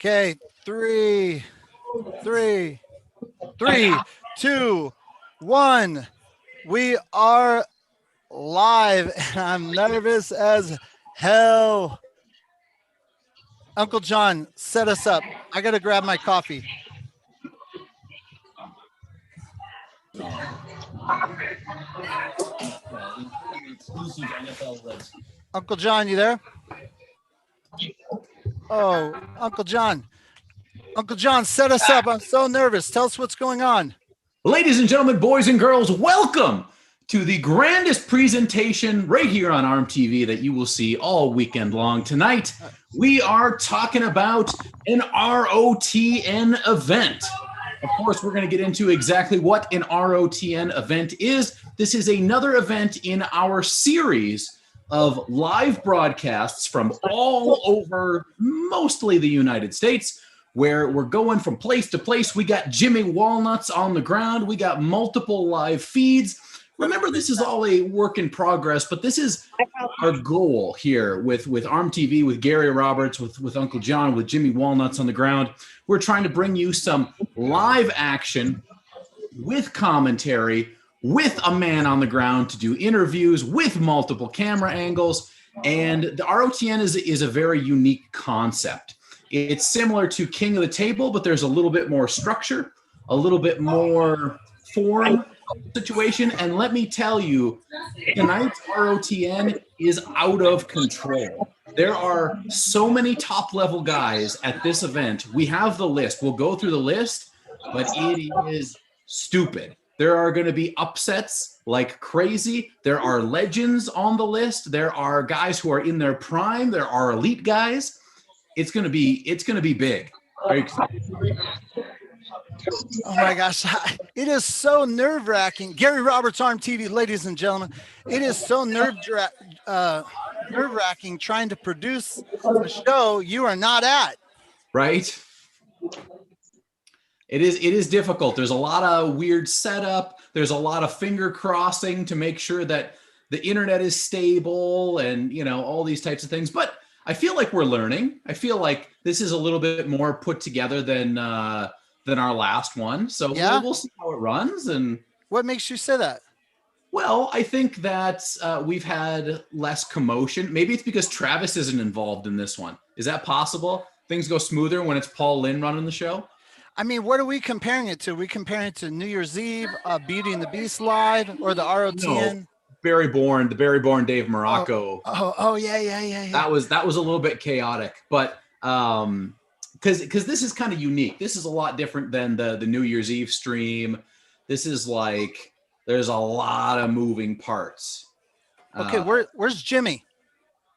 Okay, three, 2, 1. We are live, and I'm nervous as hell. Uncle John, set us up. I gotta grab my coffee. Uncle John, you there? Oh, Uncle John. Uncle John, set us up. I'm so nervous. Tell us what's going on. Ladies and gentlemen, boys and girls, welcome to the grandest presentation right here on ARMTV that you will see all weekend long. Tonight, we are talking about an ROTN event. Of course, we're going to get into exactly what an ROTN event is. This is another event in our series of live broadcasts from all over, mostly the United States, where we're going from place to place. We got Jimmy Walnuts on the ground. We got multiple live feeds. Remember, this is all a work in progress, but this is our goal here with ARMTV, with Gary Roberts, with Uncle John, with Jimmy Walnuts on the ground. We're trying to bring you some live action with commentary, with a man on the ground to do interviews with multiple camera angles. And the ROTN is a very unique concept. It's similar to King of the Table, but there's a little bit more structure, a little bit more form situation. And let me tell you, tonight's ROTN is out of control. There are so many top-level guys at this event. We have the list. We'll go through the list, but it is stupid. There are going to be upsets like crazy. There are legends on the list. There are guys who are in their prime. There are elite guys. It's going to be big. Are you excited? Oh my gosh, it is so nerve-wracking. Gary Roberts, ARMTV, ladies and gentlemen. It is so nerve-wracking trying to produce a show you are not at. Right? It is difficult. There's a lot of weird setup. There's a lot of finger crossing to make sure that the internet is stable and, you know, all these types of things. But I feel like we're learning. I feel like this is a little bit more put together than our last one. So yeah, we'll see how it runs. And what makes you say that? Well, I think that we've had less commotion. Maybe it's because Travis isn't involved in this one. Is that possible? Things go smoother when it's Paul Lynn running the show? I mean, what are we comparing it to? Are we comparing it to New Year's Eve, Beauty and the Beast live, or the ROTN? No. The Barry Born Dave Morocco. Oh, yeah. That was a little bit chaotic, but because this is kind of unique. This is a lot different than the New Year's Eve stream. This is like there's a lot of moving parts. Okay, where's Jimmy?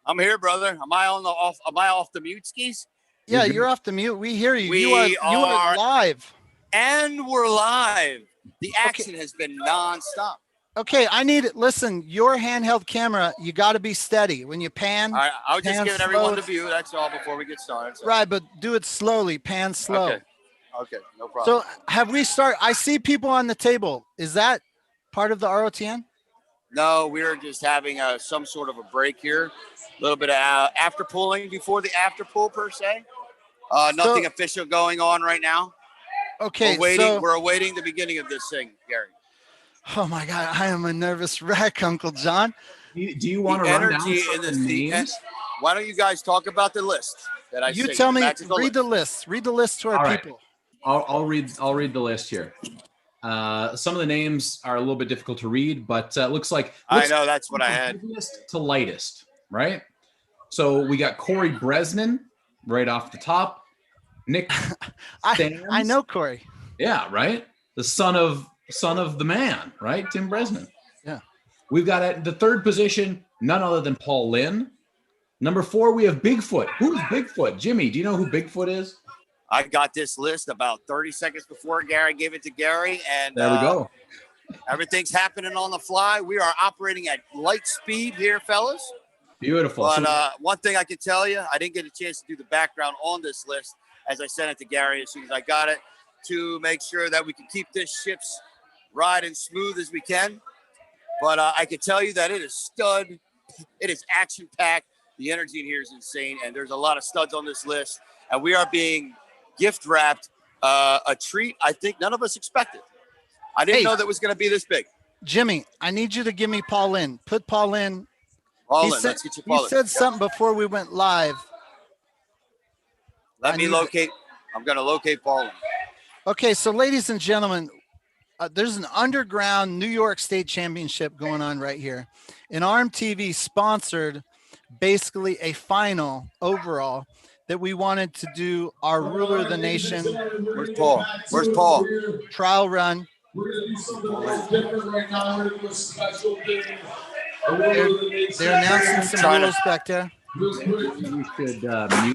I'm here, brother. Am I off the mute skis? Yeah, you're off the mute. We hear you. You are live. And we're live. The action has been nonstop. Okay, listen, your handheld camera, you got to be steady. When you pan, all right, I was just giving everyone the view. That's all before we get started. So. Right, but do it slowly, pan slow. Okay, no problem. So have we started? I see people on the table. Is that part of the ROTN? No, we're just having some sort of a break here. A little bit of after pulling before the after pull per se. Nothing official going on right now. Okay, we're awaiting the beginning of this thing, Gary. Oh my God, I am a nervous wreck, Uncle John. Do you want to run down some names? Why don't you guys talk about the list that I You tell me, read the list. Read the list to our people. I'll read the list here. Some of the names are a little bit difficult to read, but looks like I know that's what I had. Heaviest to lightest, right? So we got Corey Bresnan right off the top. Nick I know Corey. Yeah, right? The son of the man, right? Tim Bresnan. Yeah. We've got at the third position, none other than Paul Lynn. Number 4, we have Bigfoot. Who's Bigfoot? Jimmy, do you know who Bigfoot is? I got this list about 30 seconds before Gary gave it to Gary. And there we go. Everything's happening on the fly. We are operating at light speed here, fellas. Beautiful. But one thing I can tell you, I didn't get a chance to do the background on this list as I sent it to Gary as soon as I got it to make sure that we can keep this ship's riding smooth as we can. But I can tell you that it is stud. It is action-packed. The energy in here is insane, and there's a lot of studs on this list, and we are being gift wrapped a treat I think none of us expected. I didn't know that was going to be this big. Jimmy, I need you to give me Paul in. Put Paul in. Let's get you Paul in. He said something before we went live. I'm going to locate Paul in. Okay, so ladies and gentlemen, there's an underground New York State Championship going on right here. And ARMTV sponsored basically a final overall that we wanted to do our ruler of the nation. Where's Paul? Where's Paul? Trial run. They're announcing some rules back there.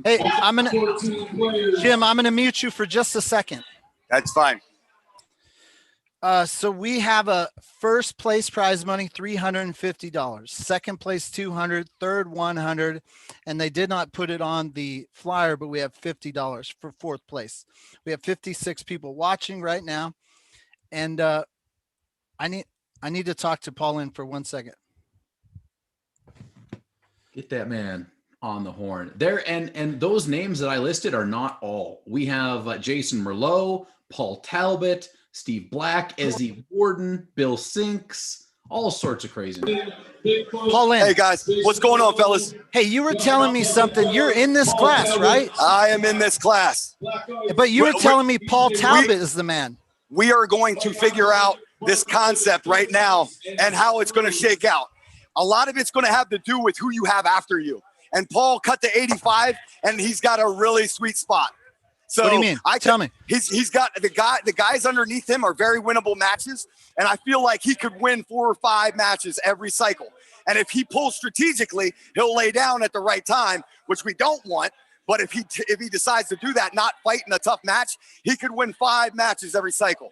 Hey, Jim, I'm gonna mute you for just a second. That's fine. So we have a first place prize money, $350, second place, $200, third, $100, and they did not put it on the flyer, but we have $50 for fourth place. We have 56 people watching right now. And I need to talk to Pauline for 1 second. Get that man on the horn there. And those names that I listed are not all. We have Jason Merlot, Paul Talbot, Steve Black, Ezzy Warden, Bill Sinks, all sorts of crazy names. Pauline. Hey guys, what's going on, fellas? Hey, you were telling me something. You're in this class, right? I am in this class. But you were telling me Paul Talbot is the man. We are going to figure out this concept right now and how it's going to shake out. A lot of it's going to have to do with who you have after you. And Paul cut to 85, and he's got a really sweet spot. So what do you mean? Tell me. He's got the guys underneath him are very winnable matches, and I feel like he could win 4 or 5 matches every cycle. And if he pulls strategically, he'll lay down at the right time, which we don't want. But if he decides to do that, not fight in a tough match, he could win 5 matches every cycle.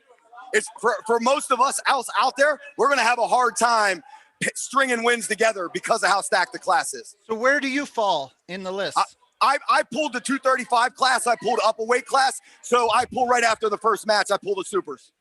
It's for most of us else out there, we're going to have a hard time stringing wins together because of how stacked the class is. So where do you fall in the list? I pulled the 235 class. I pulled up a weight class. So I pull right after the first match. I pull the supers.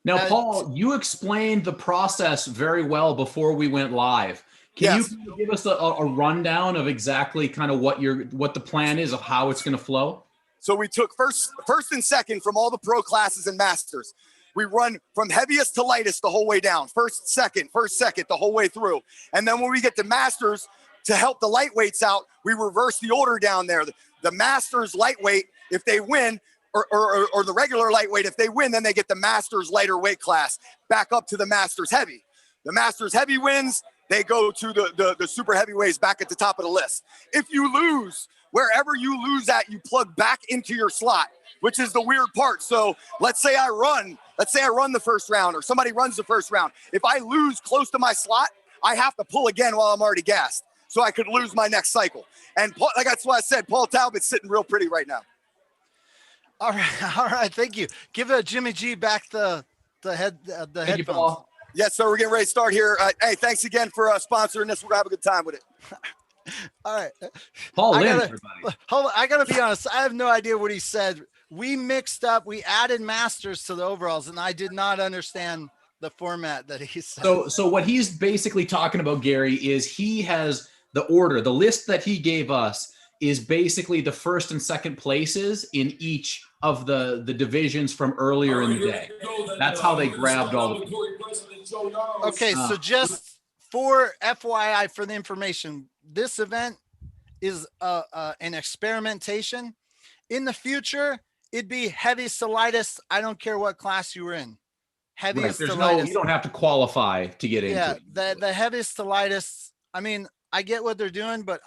Now, Paul, you explained the process very well before we went live. Can you give us a rundown of exactly kind of what the plan is of how it's going to flow? So we took first and second from all the pro classes and masters. We run from heaviest to lightest the whole way down. First, second, the whole way through. And then when we get to masters, to help the lightweights out, we reverse the order down there. The masters lightweight, if they win, or the regular lightweight, if they win, then they get the masters lighter weight class back up to the masters heavy. The masters heavy wins, they go to the super heavyweights back at the top of the list. If you lose, wherever you lose at, you plug back into your slot, which is the weird part. So let's say I run the first round, or somebody runs the first round. If I lose close to my slot, I have to pull again while I'm already gassed. So I could lose my next cycle. And Paul, like that's why I said Paul Talbot's sitting real pretty right now. All right, thank you. Give Jimmy G back the headphones. You, Paul. Yes, sir. We're getting ready to start here. Hey, thanks again for sponsoring this. We're gonna have a good time with it. All right, Paul I Lynn, gotta be honest. I have no idea what he said. We mixed up. We added masters to the overalls, and I did not understand the format that he said. So what he's basically talking about, Gary, is he has the order. The list that he gave us is basically the first and second places in each of the divisions from earlier in the day. That's how they grabbed all the. Okay, so just for FYI, for the information, this event is an experimentation. In the future, it'd be heaviest to lightest. I don't care what class you were in. Heaviest to lightest. You don't have to qualify to get into it. Yeah, the heaviest to lightest. I mean, I get what they're doing, but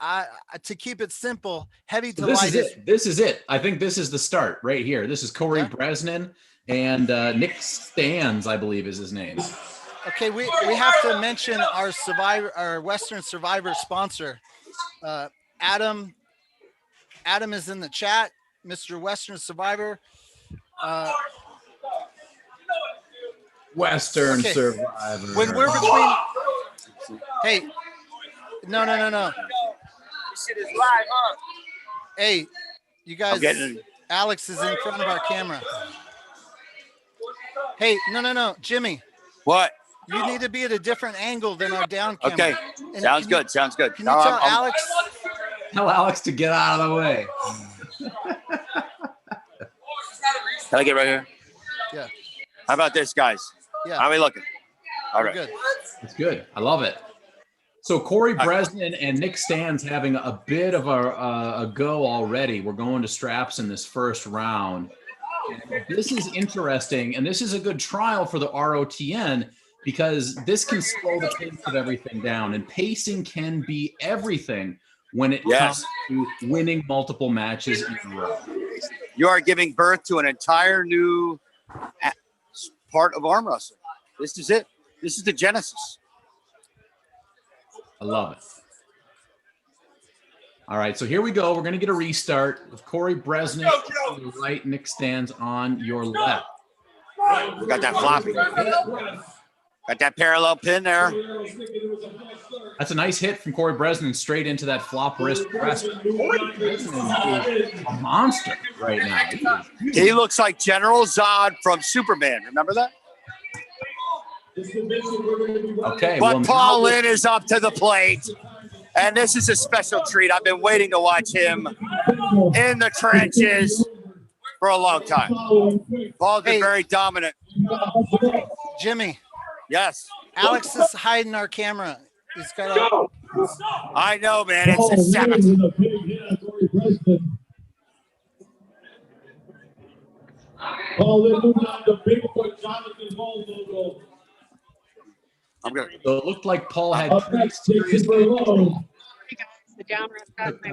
to keep it simple, heavy to lightest. This is it. I think this is the start right here. This is Corey Bresnan and Nick Stans, I believe is his name. Okay, we have to mention our Western Survivor sponsor, Adam. Adam is in the chat, Mr. Western Survivor. Western Survivor. When we're between, hey, no. This shit is live, huh? Hey, you guys, Alex is in front of our camera. Hey, no, Jimmy. What? You need to be at a different angle than our down camera. Okay, sounds good. Can you tell Alex? Tell Alex to get out of the way. Can I get right here? Yeah. How about this, guys? Yeah. How are we looking? All We're right. good. It's good. I love it. So Corey Bresnan and Nick Stan's having a bit of a go already. We're going to straps in this first round. And this is interesting, and this is a good trial for the ROTN because this can slow the pace of everything down, and pacing can be everything when it comes to winning multiple matches in a row. You are giving birth to an entire new part of arm wrestling. This is it. This is the genesis. I love it. All right, so here we go. We're going to get a restart with Corey Bresnan on the right, Nick Stan's on your left. We got that floppy. Got that parallel pin there. That's a nice hit from Corey Bresnan straight into that flop wrist press. Corey Bresnan is a monster right now. He looks like General Zod from Superman. Remember that? Okay. But Paul Lynn is up to the plate. And this is a special treat. I've been waiting to watch him in the trenches for a long time. Paul's been very dominant. Jimmy. Yes. Alex is hiding our camera. He's got a... I know, man. It's a seventh. I'm good. So it looked like Paul had pretty serious injuries.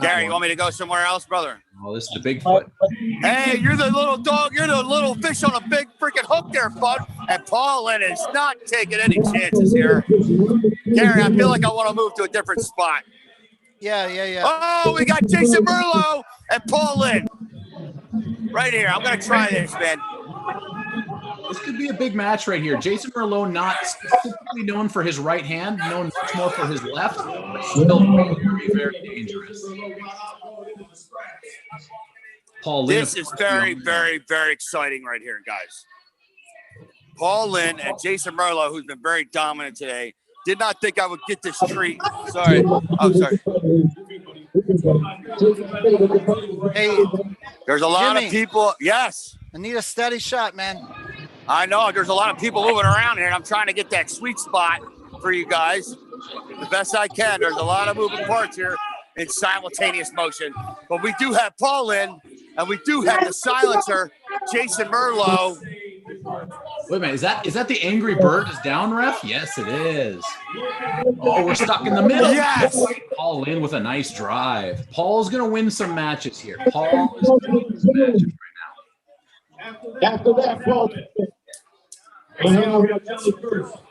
Gary, you want me to go somewhere else, brother? Oh, this is the Bigfoot. Hey, you're the little dog. You're the little fish on a big freaking hook there, bud. And Paul Lynn is not taking any chances here. Gary, I feel like I want to move to a different spot. Yeah. Oh, we got Jason Merlot and Paul Lynn. Right here. I'm going to try this, man. This could be a big match right here. Jason Merlot, not specifically known for his right hand, known much more for his left, but still very, very dangerous. Paul Lynn. This is very, very, very exciting right here, guys. Paul Lynn and Jason Merlot, who's been very dominant today. Did not think I would get this treat. Sorry. Oh, sorry. Hey, there's a lot Jimmy, of people. Yes. I need a steady shot, man. I know there's a lot of people moving around here, and I'm trying to get that sweet spot for you guys the best I can. There's a lot of moving parts here in simultaneous motion. But we do have Paul Lynn, and we do have the silencer, Jason Merlot. Wait a minute, is that the Angry Bird is down, ref? Yes, it is. Oh, we're stuck in the middle. Yes. Paul Lynn with a nice drive. Paul's going to win some matches here. Paul is going to win some matches right now. After that, Paul. So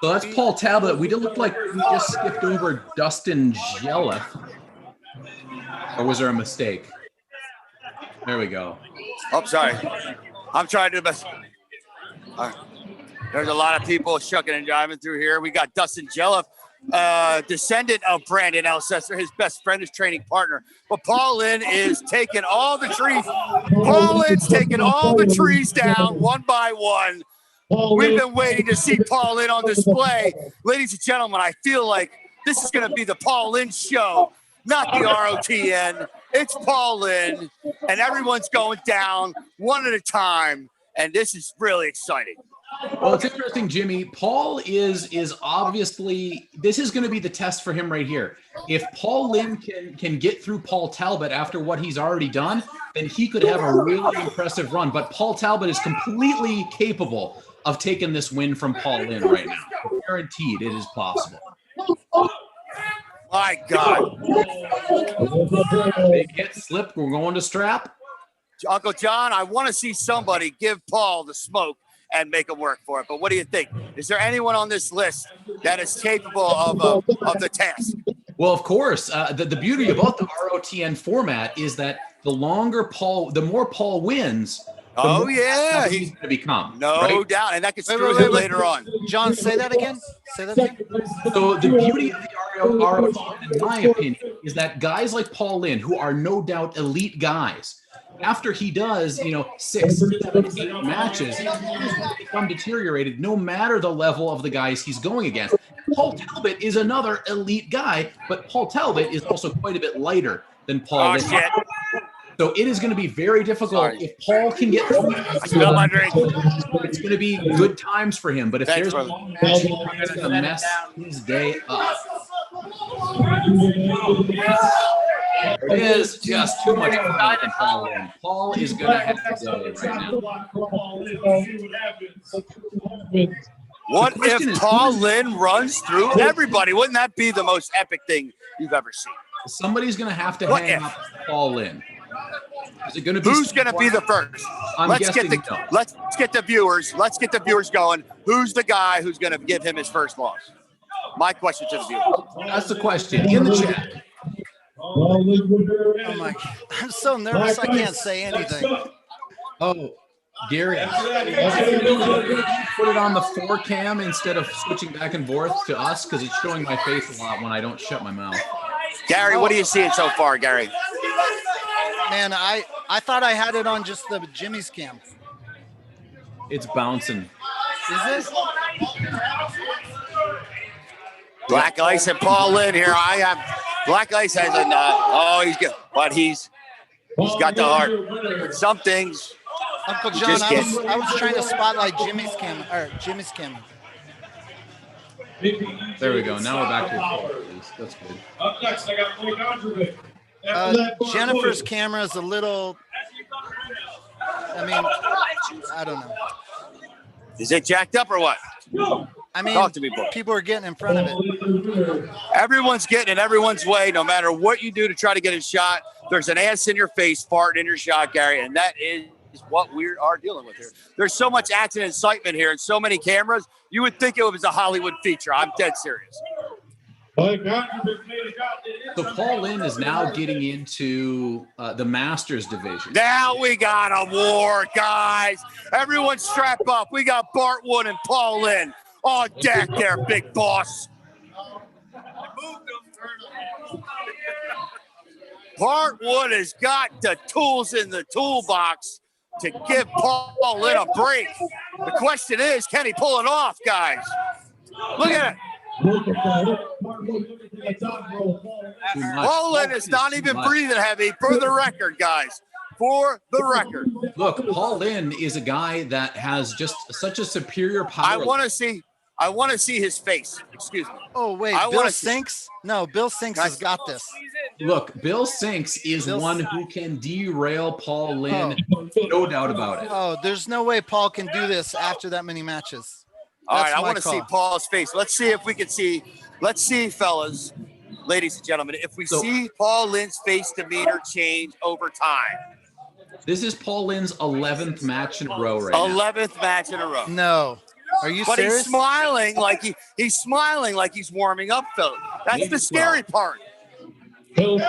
that's Paul Talbot. We did look like we just skipped over Dustin Gelliff. Or was there a mistake? There we go. Oh, sorry. I'm trying to do the best. There's a lot of people shucking and driving through here. We got Dustin Gelliff, descendant of Brandon Alcester, his best friend, his training partner. But Paul Lynn is taking all the trees. Paul Lynn's taking all the trees down one by one. We've been waiting to see Paul Lynn on display. Ladies and gentlemen, I feel like this is going to be the Paul Lynn show, not the ROTN. It's Paul Lynn, and everyone's going down one at a time, and this is really exciting. Well, it's interesting, Jimmy. Paul is obviously, this is going to be the test for him right here. If Paul Lynn can get through Paul Talbot after what he's already done, then he could have a really impressive run. But Paul Talbot is completely capable of taking this win from Paul Lynn right now. Guaranteed it is possible. My God. Big hit, slip. We're going to strap. Uncle John, I want to see somebody give Paul the smoke and make him work for it. But what do you think? Is there anyone on this list that is capable of the task? Well, of course. The beauty about the ROTN format is that the more Paul wins, oh yeah, he's going to become. No right? doubt, and that can screw him later on. John, say that again. Say that again. So the beauty of the ROTN, in my opinion, is that guys like Paul Lynn, who are no doubt elite guys, after he does, 6, 7, 8 matches, he's going to become deteriorated no matter the level of the guys he's going against. Paul Talbot is another elite guy, but Paul Talbot is also quite a bit lighter than Paul Oh, Lynn. shit. So it is going to be very difficult. Sorry. If Paul can get through, I spilled my drink. it's going to be good times for him. But if Thanks, there's brother. one match, it's going to mess his day up. It is just too much pride in Paul Lynn. Paul is going to have to go right now. What The question if is, Paul Lynn runs through everybody? Wouldn't that be the most epic thing you've ever seen? Somebody's going to have to What hang if? up Paul Lynn. Is it going to be Who's going to be the first? I'm guessing no. Let's get the viewers. Let's get the viewers going. Who's the guy who's going to give him his first loss? My question to the viewers. That's the question in the chat. Oh my! I'm so nervous. I can't say anything. Oh, Gary, put it on the 4 cam instead of switching back and forth to us because it's showing my face a lot when I don't shut my mouth. Gary, what are you seeing so far, Gary? Man, I thought I had it on just the Jimmy's cam. It's bouncing. Is it? Black Ice and Paul Lynn here. I have Black Ice has a he's good, but he's got the heart. But some things. Uncle John, I was trying to spotlight Jimmy's camera. There we go. Now we're back to that's good. Up next, I got Blake Andre. Jennifer's camera is a little. I mean, I don't know. Is it jacked up or what? I mean, Talk to me, boy. people are getting in front of it. Everyone's getting in everyone's way. No matter what you do to try to get a shot, there's an ass in your face, farting in your shot, Gary, and that is what we are dealing with here. There's so much action and excitement here and so many cameras. You would think it was a Hollywood feature. I'm dead serious. So Paul Lynn is now getting into the Masters division. Now we got a war, guys. Everyone strap up. We got Bart Wood and Paul Lynn on deck there, big boss. Bart Wood has got the tools in the toolbox to give Paul Lynn a break. The question is, can he pull it off, guys? Look at it. Paul Lynn is not even breathing heavy, for the record, guys. For the record. Look, Paul Lynn is a guy that has just such a superior power. I want to see his face. Excuse me. Oh wait, Bill Sinks? No, Bill Sinks has got this. Look, Bill Sinks is one who can derail Paul Lynn, no doubt about it. Oh, there's no way Paul can do this after that many matches. All right, I want to see Paul's face. Let's see if we can see. Let's see, fellas, ladies and gentlemen, if we see Paul Lynn's face demeanor change over time. This is Paul Lynn's 11th match in a row right now. 11th match in a row. No. Are you but serious? He's smiling like he's smiling like he's warming up, fellas. That's the scary part. Too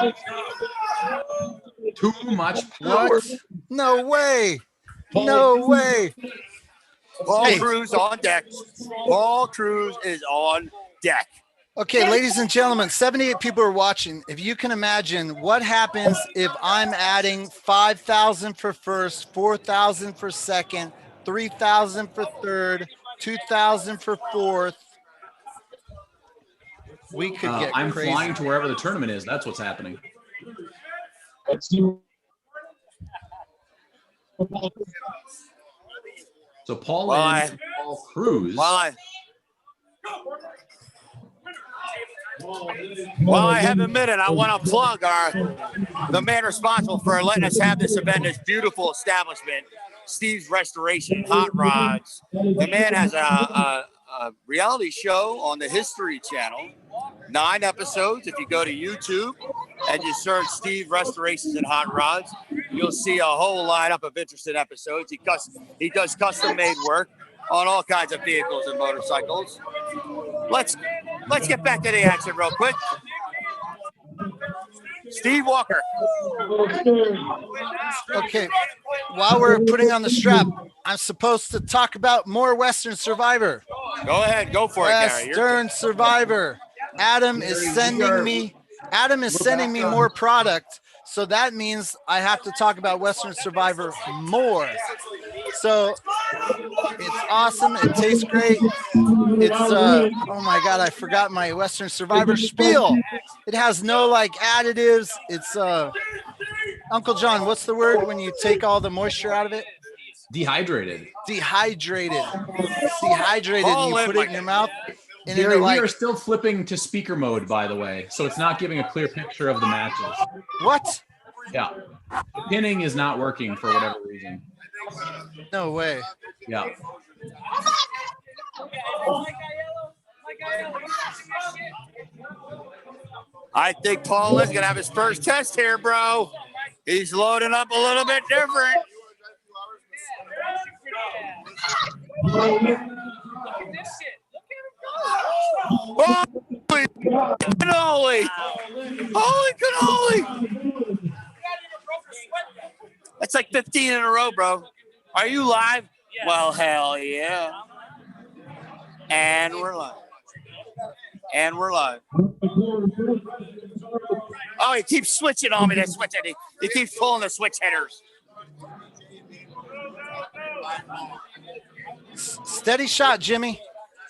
much power. What? No way. No way. Paul Cruz on deck. Paul Cruz is on deck. Okay, ladies and gentlemen, 78 people are watching. If you can imagine what happens if I'm adding 5,000 for first, 4,000 for second, 3,000 for third, 2,000 for fourth. We could get I'm crazy. flying to wherever the tournament is. That's what's happening. So Paul Lynn, Paul Cruz. While I have a minute, I want to plug the man responsible for letting us have this event, this beautiful establishment, Steve's Restoration Hot Rods. The man has a reality show on the History Channel, 9 episodes. If you go to YouTube and you search Steve Restorations and Hot Rods, you'll see a whole lineup of interesting episodes. He does custom-made work on all kinds of vehicles and motorcycles. Let's get back to the action real quick. Steve Walker. Okay, while we're putting on the strap, I'm supposed to talk about more Western Survivor. Go ahead, go for it, Gary. Western Survivor. Adam is sending me more product, so that means I have to talk about Western Survivor more. So It's awesome. It tastes great. It's oh my God, I forgot my Western Survivor spiel. It has no like additives. It's Uncle John, what's the word when you take all the moisture out of it? Dehydrated. Dehydrated. It's dehydrated. And you put it in your mouth. And Gary, it, like, we are still flipping to speaker mode, by the way, so it's not giving a clear picture of the matches. What? Yeah. The pinning is not working for whatever reason. No way. Yeah. I think Paul is going to have his first test here, bro. He's loading up a little bit different. Holy cannoli! Holy cannoli! That's like 15 in a row, bro. Are you live? Yes. Well, hell yeah. And we're live. And we're live. Oh, he keeps switching on me. That switch hitter. He keeps pulling the switch hitters. Steady shot, Jimmy.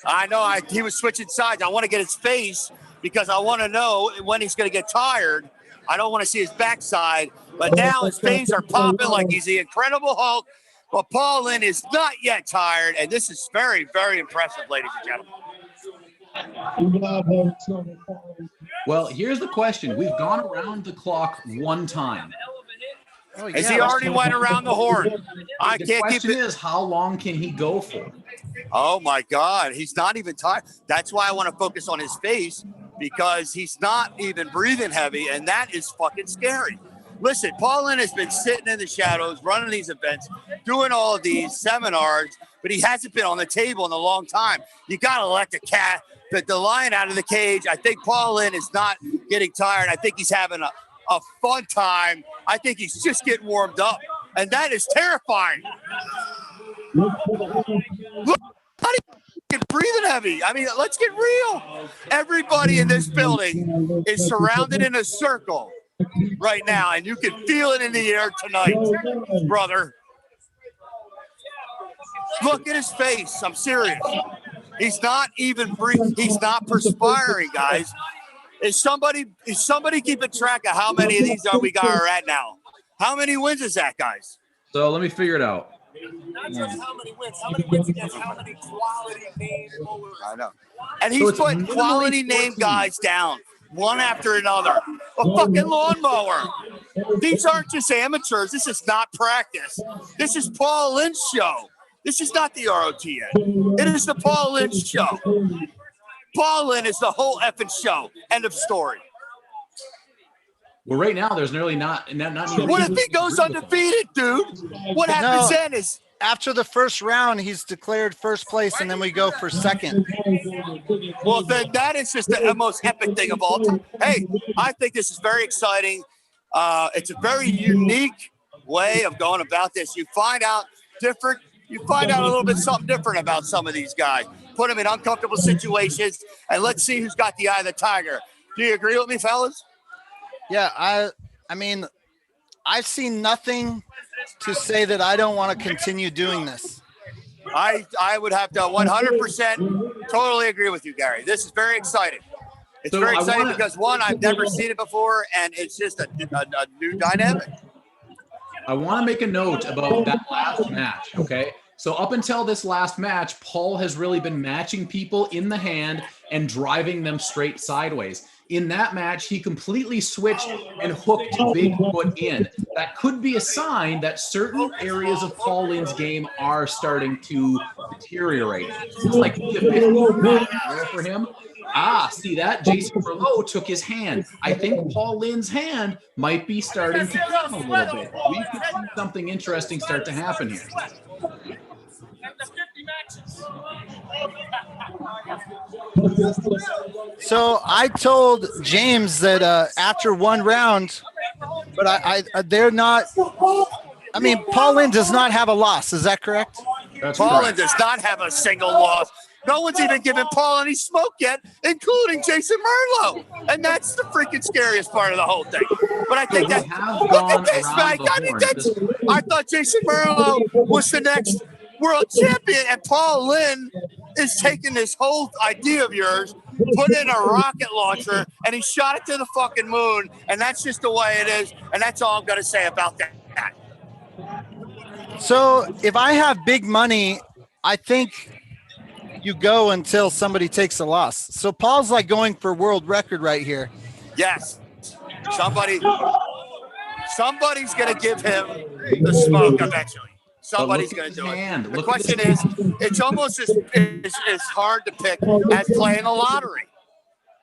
I know. He was switching sides. I want to get his face because I want to know when he's going to get tired. I don't want to see his backside. But now his face are popping like he's the Incredible Hulk. But Paul Lynn is not yet tired. And this is very, very impressive, ladies and gentlemen. Well, here's the question. We've gone around the clock one time. Oh, yeah. Has he already went around the horn? I The can't keep question it. is, how long can he go for? Oh, my God. He's not even tired. That's why I want to focus on his face, because he's not even breathing heavy, and that is fucking scary. Listen, Paul Lynn has been sitting in the shadows, running these events, doing all of these seminars, but he hasn't been on the table in a long time. You got to let the lion out of the cage. I think Paul Lynn is not getting tired. I think he's having a fun time. I think he's just getting warmed up, and that is terrifying. Look, how do you get breathing heavy? I mean, let's get real. Everybody in this building is surrounded in a circle right now, and you can feel it in the air tonight, brother. Look at his face. I'm serious. He's not even breathing. He's not perspiring, guys. Is somebody keeping track of how many of these we are at now? How many wins is that, guys? So let me figure it out. Not just how many wins against how many quality name bowlers. I know. And he's putting quality name guys down, one after another. A fucking lawnmower. These aren't just amateurs. This is not practice. This is Paul Lynn's show. This is not the ROTN. It is the Paul Lynn show. Paul Lynn is the whole effing show. End of story. Well, right now, there's nearly not even. What if he goes undefeated, dude? What happens then is after the first round, he's declared first place, and then we go for second. Well, then that is just the most epic thing of all time. Hey, I think this is very exciting. It's a very unique way of going about this. You find out different. You find out a little bit something different about some of these guys. Put them in uncomfortable situations, and let's see who's got the eye of the tiger. Do you agree with me, fellas? Yeah, I mean, I've seen nothing to say that I don't want to continue doing this. I would have to 100% totally agree with you, Gary. This is very exciting. It's So very I exciting wanna- because, one, I've never seen it before, and it's just a new dynamic. I want to make a note about that last match, okay? So up until this last match, Paul has really been matching people in the hand and driving them straight sideways. In that match, he completely switched and hooked Bigfoot in. That could be a sign that certain areas of Paul Lynn's game are starting to deteriorate. It's like for him. See that? Jason Merlot took his hand. I think Paul Lynn's hand might be starting to come a little bit. We could see something interesting start to happen here. So I told James that after one round, but they're not. I mean, Paul Lynn does not have a loss. Is that correct? That's Paul Lynn correct. does not have a single loss. No one's even given Paul any smoke yet, including Jason Merlot. And that's the freaking scariest part of the whole thing. But I think that, have look gone at this, around man. the horn. I thought Jason Merlot was the next world champion, and Paul Lynn is taking this whole idea of yours, put it in a rocket launcher, and he shot it to the fucking moon, and that's just the way it is, and that's all I'm gonna say about that. So if I have big money, I think you go until somebody takes a loss. So Paul's like going for world record right here. Yes, somebody's gonna give him the smoke eventually. Somebody's going to do it. The question is, it's almost as hard to pick as playing a lottery.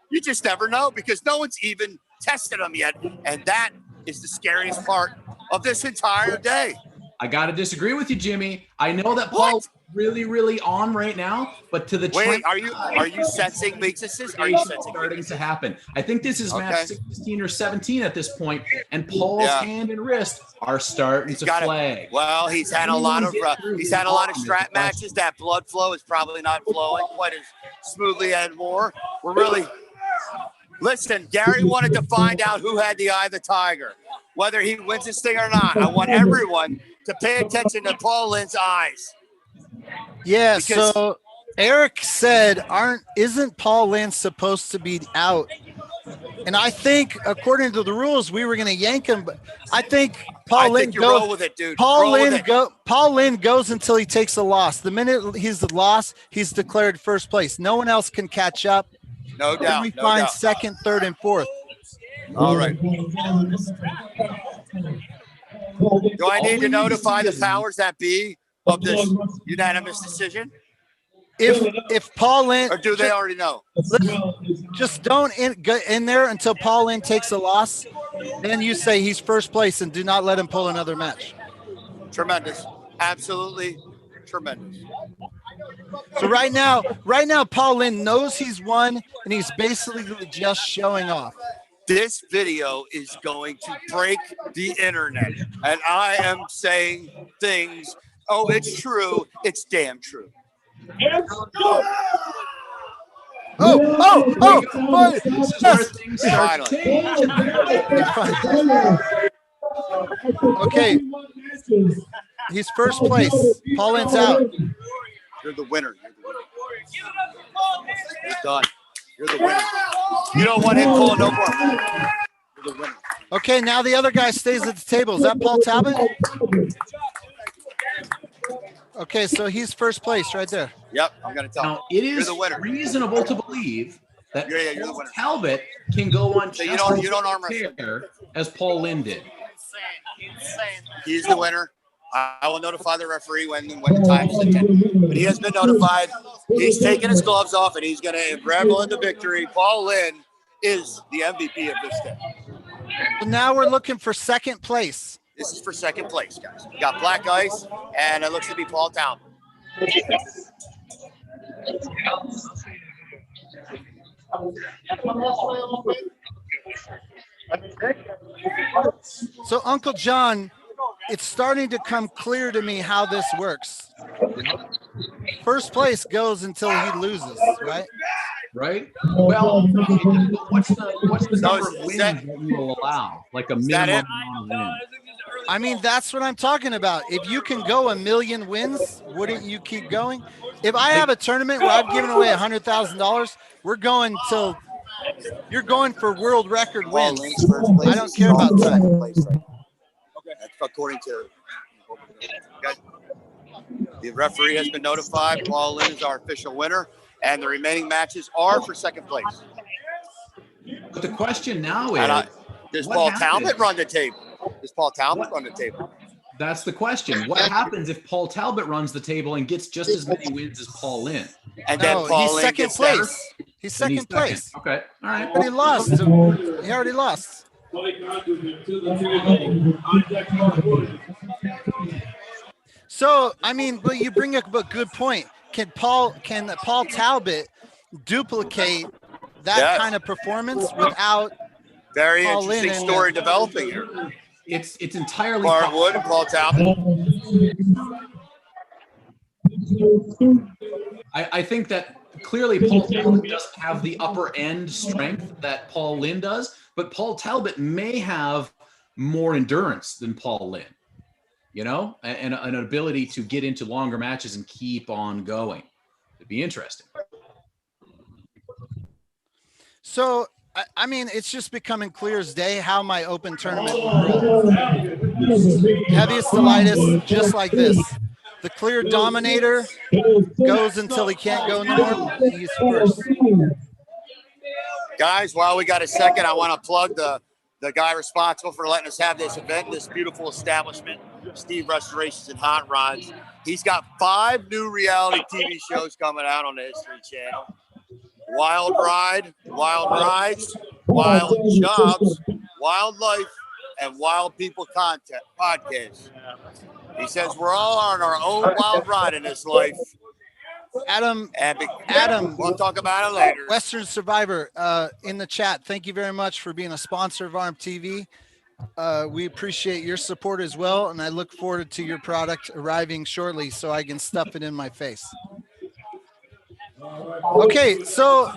You just never know because no one's even tested them yet. And that is the scariest part of this entire day. I got to disagree with you, Jimmy. I know that Paul's really on right now, but to the wait, are you sensing weaknesses? Are you sensing starting to happen? I think this is match 16 or 17 at this point, and Paul's hand and wrist are starting to flag. Well, he's had a lot of strap matches. That blood flow is probably not flowing quite as smoothly anymore. Listen, Gary wanted to find out who had the eye of the tiger, whether he wins this thing or not. I want everyone to pay attention to Paul Lynn's eyes. Yeah, so Eric said, isn't Paul Lynn supposed to be out? And I think, according to the rules, we were going to yank him. But I think Paul Lynn goes. Roll with it, dude. Paul Lynn goes until he takes a loss. The minute he's the loss, he's declared first place. No one else can catch up. No doubt. We find second, third, and fourth. All right. Do I need to notify the powers that be of this unanimous decision? If Paul Lynn, or do they already know? Just don't get in there until Paul Lynn takes a loss. Then you say he's first place and do not let him pull another match. Tremendous, absolutely tremendous. So right now, Paul Lynn knows he's won, and he's basically just showing off. This video is going to break the internet, and I am saying things. Oh, it's true. It's damn true. Okay. He's first place. Paul Lynn's out. You're the winner. You're done. You're the winner. You don't want him pulling no more. You're the winner. Okay, now the other guy stays at the table. Is that Paul Talbot? Okay, so he's first place right there. Yep, I'm going to tell him. Now, it is reasonable to believe that Talbot can go on so you don't arm wrestle as Paul Lynn did. He's the winner. I will notify the referee when the time is intended. But he has been notified. He's taking his gloves off, and he's going to revel in the victory. Paul Lynn is the MVP of this day. So now we're looking for second place. This is for second place, guys. We got Black Ice, and it looks to be Paul Talbot. So, Uncle John, it's starting to come clear to me how this works. First place goes until he loses, right? Right? Well, what's the number of wins that you will allow? Like a minimum amount of wins. I mean, that's what I'm talking about. If you can go 1 million wins, wouldn't you keep going? If I have a tournament where I've given away $100,000, we're going till you're going for world record wins. I don't care about time. That's according to the referee has been notified. Paul Lynn is our official winner, and the remaining matches are for second place. But the question now is, does Paul Talbot run the table? Does Paul Talbot run the table? That's the question. What happens if Paul Talbot runs the table and gets just as many wins as Paul Lynn? And then Paul Lynn second place. He's second place. Okay, all right. But he lost. He already lost. So, I mean, but you bring up a good point. Can Paul Talbot duplicate that kind of performance without very Paul interesting Lynn story developing here? It's entirely Barwood and Paul Talbot. I think that clearly Paul Talbot doesn't have the upper end strength that Paul Lynn does, but Paul Talbot may have more endurance than Paul Lynn. you know, and an ability to get into longer matches and keep on going. It'd be interesting. So, I mean, it's just becoming clear as day how my open tournament will roll. Heaviest to lightest, just like this. The clear dominator goes until he can't go anymore. He's first. Guys, while we got a second, I want to plug the guy responsible for letting us have this event, this beautiful establishment, Steve Restorations and Hot Rods. He's got 5 new reality TV shows coming out on the History Channel. Wild Ride, Wild Rides, Wild Jobs, Wildlife, and Wild People Content Podcast. He says we're all on our own wild ride in this life. Adam, we'll talk about it later. Western Survivor in the chat. Thank you very much for being a sponsor of ARMTV. We appreciate your support as well, and I look forward to your product arriving shortly so I can stuff it in my face. Okay, so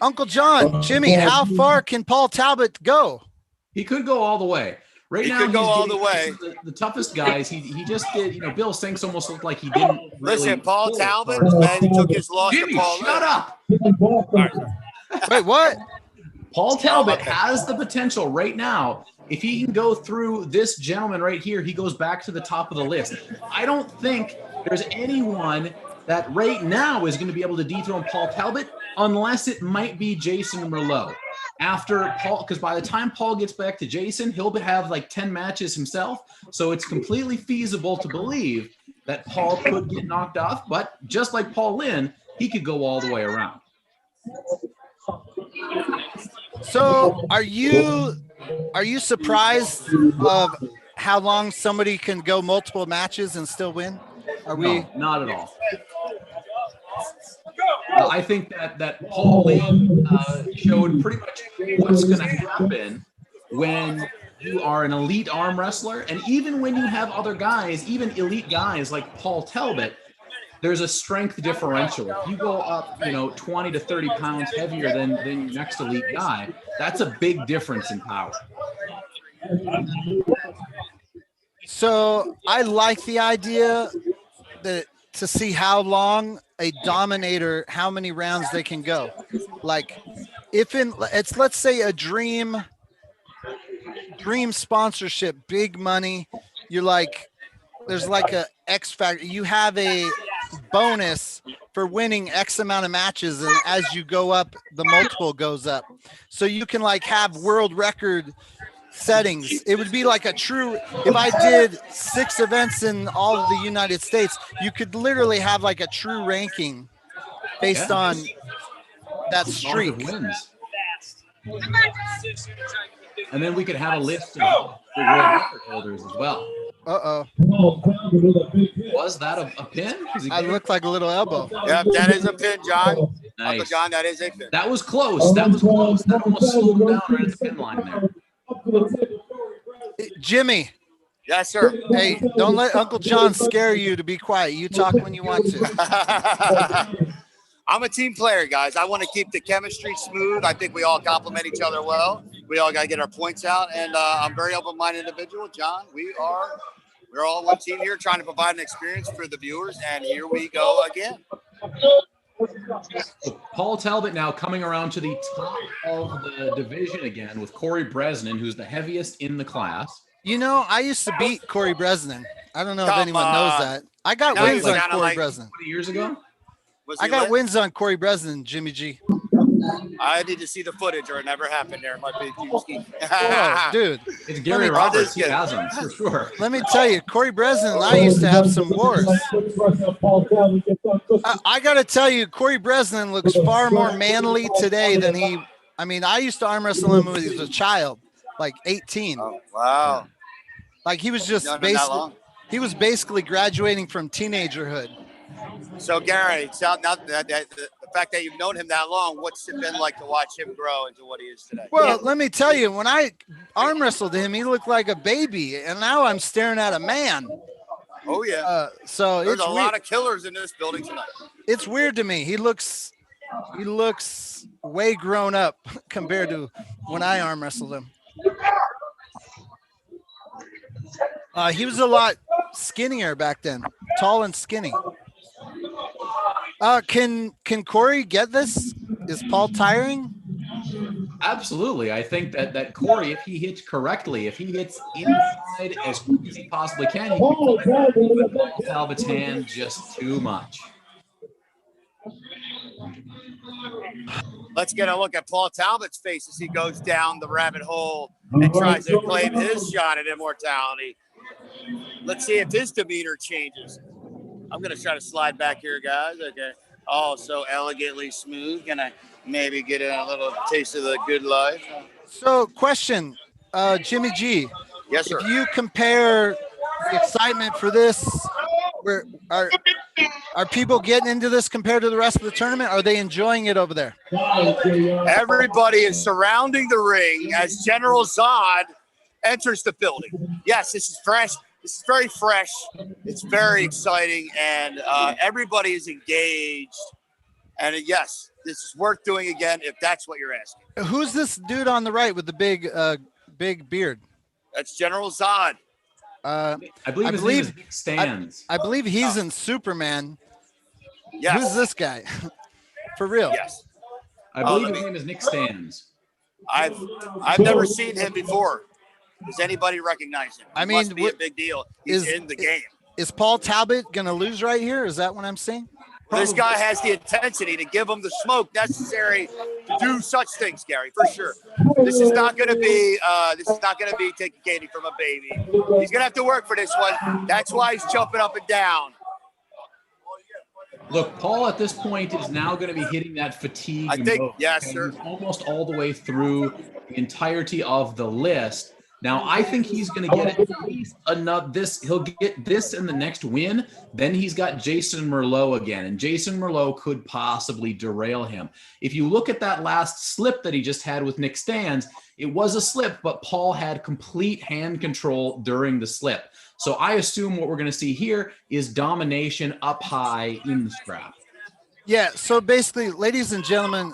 Uncle John, Jimmy, how far can Paul Talbot go? He could go all the way. Right He now, could go he's all getting the way. The toughest guys. He just did. You know, Bill Sinks almost looked like he didn't. Really Listen, Paul pull Talbot, hard. man, he took his loss Jimmy, to Paul. shut up. Wait, what? Paul Talbot has the potential right now. If he can go through this gentleman right here, he goes back to the top of the list. I don't think there's anyone that right now is going to be able to dethrone Paul Talbot unless it might be Jason Merlot. After Paul, because by the time Paul gets back to Jason, he'll have like 10 matches himself. So it's completely feasible to believe that Paul could get knocked off. But just like Paul Lynn, he could go all the way around. So are you surprised of how long somebody can go multiple matches and still win? No, not at all. I think that Paul Lynn showed pretty much what's going to happen when you are an elite arm wrestler, and even when you have other guys, even elite guys like Paul Talbot, there's a strength differential. If you go up, 20 to 30 pounds heavier than your next elite guy, that's a big difference in power. So I like the idea that to see how long a dominator, how many rounds they can go. Like let's say a dream sponsorship, big money. You're like, there's like a X factor. You have a bonus for winning X amount of matches. And as you go up, the multiple goes up. So you can like have world record settings. It would be like a true, if I did 6 events in all of the United States, you could literally have like a true ranking based on that streak. Wins. And then we could have a list of the world record holders as well. Uh-oh. Was that a pin? I looked like a little elbow. Yeah, that is a pin, John. Nice. Uncle John, that is a pin. That was close. That was close. That almost slowed him down right at the pin line there. Jimmy. Yes, sir. Hey, don't let Uncle John scare you to be quiet. You talk when you want to. I'm a team player, guys. I want to keep the chemistry smooth. I think we all complement each other well. We all got to get our points out. And I'm a very open-minded individual. John, we're all one team here trying to provide an experience for the viewers. And here we go again. Paul Talbot now coming around to the top of the division again with Corey Bresnan, who's the heaviest in the class. I used to beat Corey Bresnan. I don't know if anyone knows that. I got wins on Corey Bresnan. 20 years ago? I got wins on Corey Bresnan, Jimmy G. I need to see the footage or it never happened there. It might be Oh, dude. It's Gary Roberts. He has them, for sure. Let me tell you, Corey Bresnan and I used to have some wars. I got to tell you, Corey Bresnan looks far more manly today than I used to arm wrestle him when he was a child, like 18. Oh, wow. Like he was just basically graduating from teenagerhood. So Gary, the fact that you've known him that long, what's it been like to watch him grow into what he is today? Well, let me tell you, when I arm wrestled him, he looked like a baby, and now I'm staring at a man. Oh yeah. So there's a lot of killers in this building tonight. It's weird to me. He looks way grown up compared to when I arm wrestled him. He was a lot skinnier back then, tall and skinny. Can Corey get this? Is Paul tiring? Absolutely. I think that Corey, if he hits correctly, if he hits inside as quick as he possibly can, he can Paul Talbot's hand just too much. Let's get a look at Paul Talbot's face as he goes down the rabbit hole and tries to claim his shot at immortality. Let's see if his demeanor changes. I'm going to try to slide back here, guys. Okay. Oh, so elegantly smooth. Can I maybe get a little taste of the good life? So, question, Jimmy G. Yes, sir. If you compare the excitement for this, where are people getting into this compared to the rest of the tournament? Are they enjoying it over there? Everybody is surrounding the ring as General Zod enters the building. Yes, this is fresh. This is very fresh. It's very exciting, and everybody is engaged. And yes, this is worth doing again if that's what you're asking. Who's this dude on the right with the big beard? That's General Zod. I believe his name is Nick Stans. I believe he's in Superman. Yes. Who's this guy? For real? Yes. I believe his name is Nick Stans. I've never seen him before. Does anybody recognize him? He must be a big deal. He's in the game. Is Paul Talbot gonna lose right here? Is that what I'm saying? This guy has the intensity to give him the smoke necessary to do such things, Gary, for sure. This is not going to be taking candy from a baby. He's going to have to work for this one. That's why he's jumping up and down. Look, Paul at this point is now going to be hitting that fatigue. I think, mode, yes, sir. He's almost all the way through the entirety of the list. Now, I think he's going to get at least enough. He'll get this in the next win. Then he's got Jason Merlot again, and Jason Merlot could possibly derail him. If you look at that last slip that he just had with Nick Stans, it was a slip, but Paul had complete hand control during the slip. So I assume what we're going to see here is domination up high in the scrap. Yeah. So basically, ladies and gentlemen,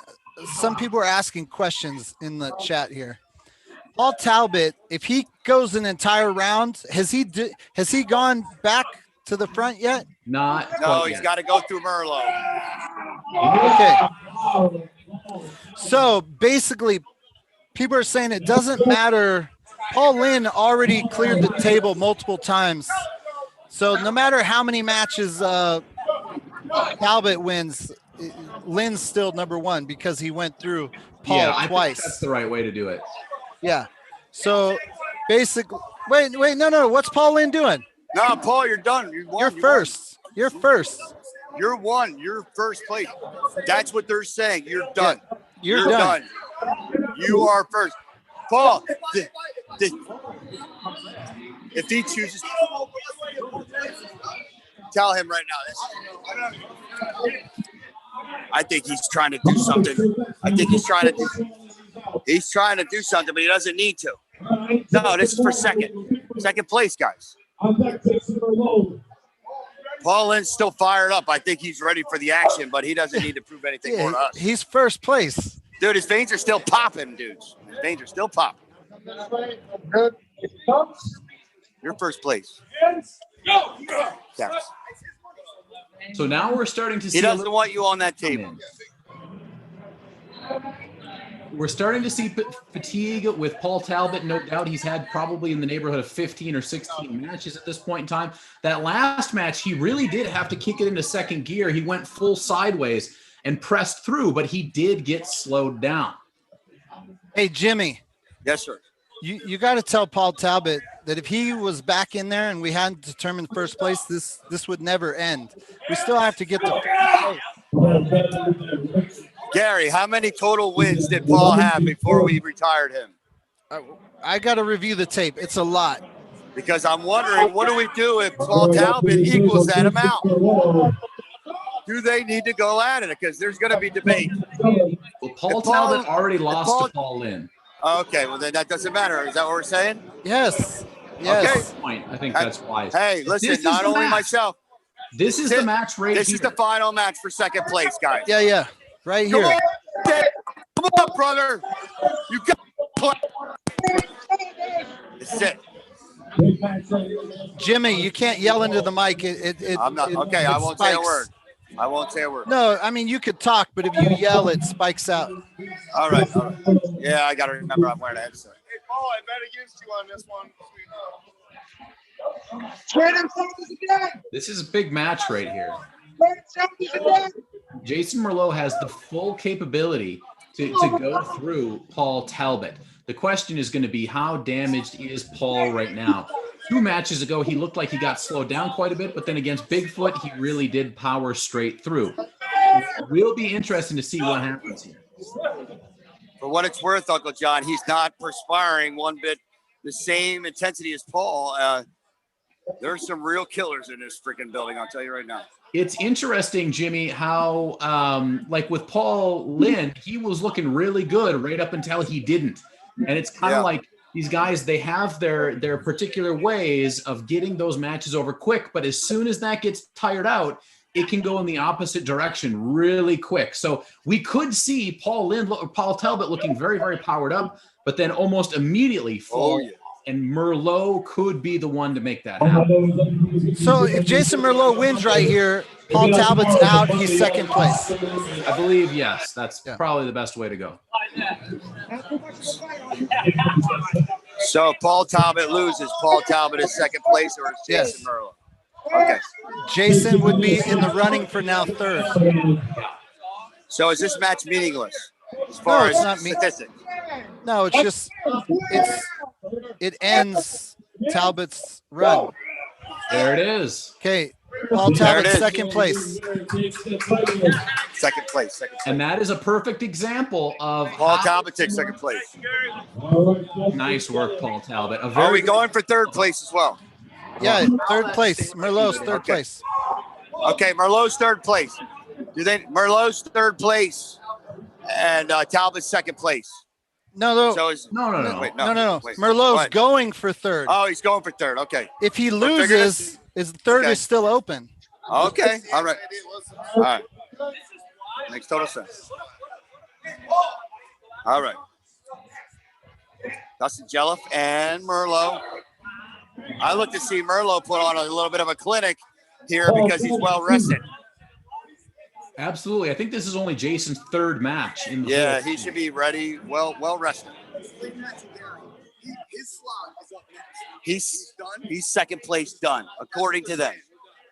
some people are asking questions in the chat here. Paul Talbot, if he goes an entire round, has he gone back to the front yet? No, he's got to go through Merlot. Okay. So basically, people are saying it doesn't matter. Paul Lynn already cleared the table multiple times. So no matter how many matches Talbot wins, Lynn's still number one because he went through Paul twice. Think that's the right way to do it. Yeah. So basically, wait, no. What's Paul Lynn doing? No, Paul, you're done. You're first. You're first. You're one. You're first place. That's what they're saying. You're done. Yeah, you're done. You are first. Paul, if he chooses, tell him right now. I think he's trying to do something. He's trying to do something, but he doesn't need to. No, this is for second place, guys. Paul Lynn's still fired up. I think he's ready for the action, but he doesn't need to prove anything more to us. He's first place. Dude, his veins are still popping, dudes. His veins are still popping. You're first place. Yes. So now we're starting to see. He doesn't want you on that table. We're starting to see fatigue with Paul Talbot. No doubt he's had probably in the neighborhood of 15 or 16 matches at this point in time. That last match, he really did have to kick it into second gear. He went full sideways and pressed through, but he did get slowed down. Hey, Jimmy. Yes, sir. You got to tell Paul Talbot that if he was back in there and we hadn't determined first place, this would never end. We still have to get to first place. Gary, how many total wins did Paul have before we retired him? I got to review the tape. It's a lot. Because I'm wondering, what do we do if Paul Talbot equals that amount? Do they need to go at it? Because there's going to be debate. Well, Paul Talbot already lost to Paul Lynn. Okay, well, then that doesn't matter. Is that what we're saying? Yes. Yes. Okay. I think that's wise. Hey, listen, not only myself. This is the match right here. This is the final match for second place, guys. Yeah. Right here. Come on, brother. You got to play. This is it. Jimmy, you can't yell into the mic. I'm not okay. I won't say a word. I won't say a word. No, I mean you could talk, but if you yell, it spikes out. All right. Yeah, I got to remember I'm wearing a headset. Hey, Paul, I bet against you on this one. This is a big match right here. Jason Merlot has the full capability to go through Paul Talbot. The question is going to be, how damaged is Paul right now? 2 matches ago, he looked like he got slowed down quite a bit, but then against Bigfoot, he really did power straight through. It will be interesting to see what happens here. For what it's worth, Uncle John, he's not perspiring one bit the same intensity as Paul. There's some real killers in this freaking building, I'll tell you right now. It's interesting, Jimmy, how like with Paul Lynn, he was looking really good right up until he didn't. And it's kind of like these guys, they have their particular ways of getting those matches over quick. But as soon as that gets tired out, it can go in the opposite direction really quick. So we could see Paul Talbot looking very, very powered up, but then almost immediately fall. And Merlot could be the one to make that happen. So if Jason Merlot wins right here, Paul Talbot's out. He's second place. I believe, yes. That's probably the best way to go. So Paul Talbot loses. Paul Talbot is second place, or is Jason Merlot? Okay. Jason would be in the running for now third. So is this match meaningless as far as statistics? No, it's just it ends Talbot's run. There it is. Okay, Paul Talbot second place. Second place. And that is a perfect example of Paul Talbot takes second place. Nice work, Paul Talbot. Are we going for third place as well? Yeah, third place. Merlot's third place. Okay, Merlot's third place. Merlot's third place and Talbot's second place. No. So No. Wait, wait. Merlot's going for third. Oh, he's going for third. Okay. If he loses, his third is still open. Okay. All right. All right. Makes total sense. All right. Dustin Jelliff and Merlot. I look to see Merlot put on a little bit of a clinic here because he's well rested. Absolutely. I think this is only Jason's third match. He should be ready, well rested. He's second place done, according to them.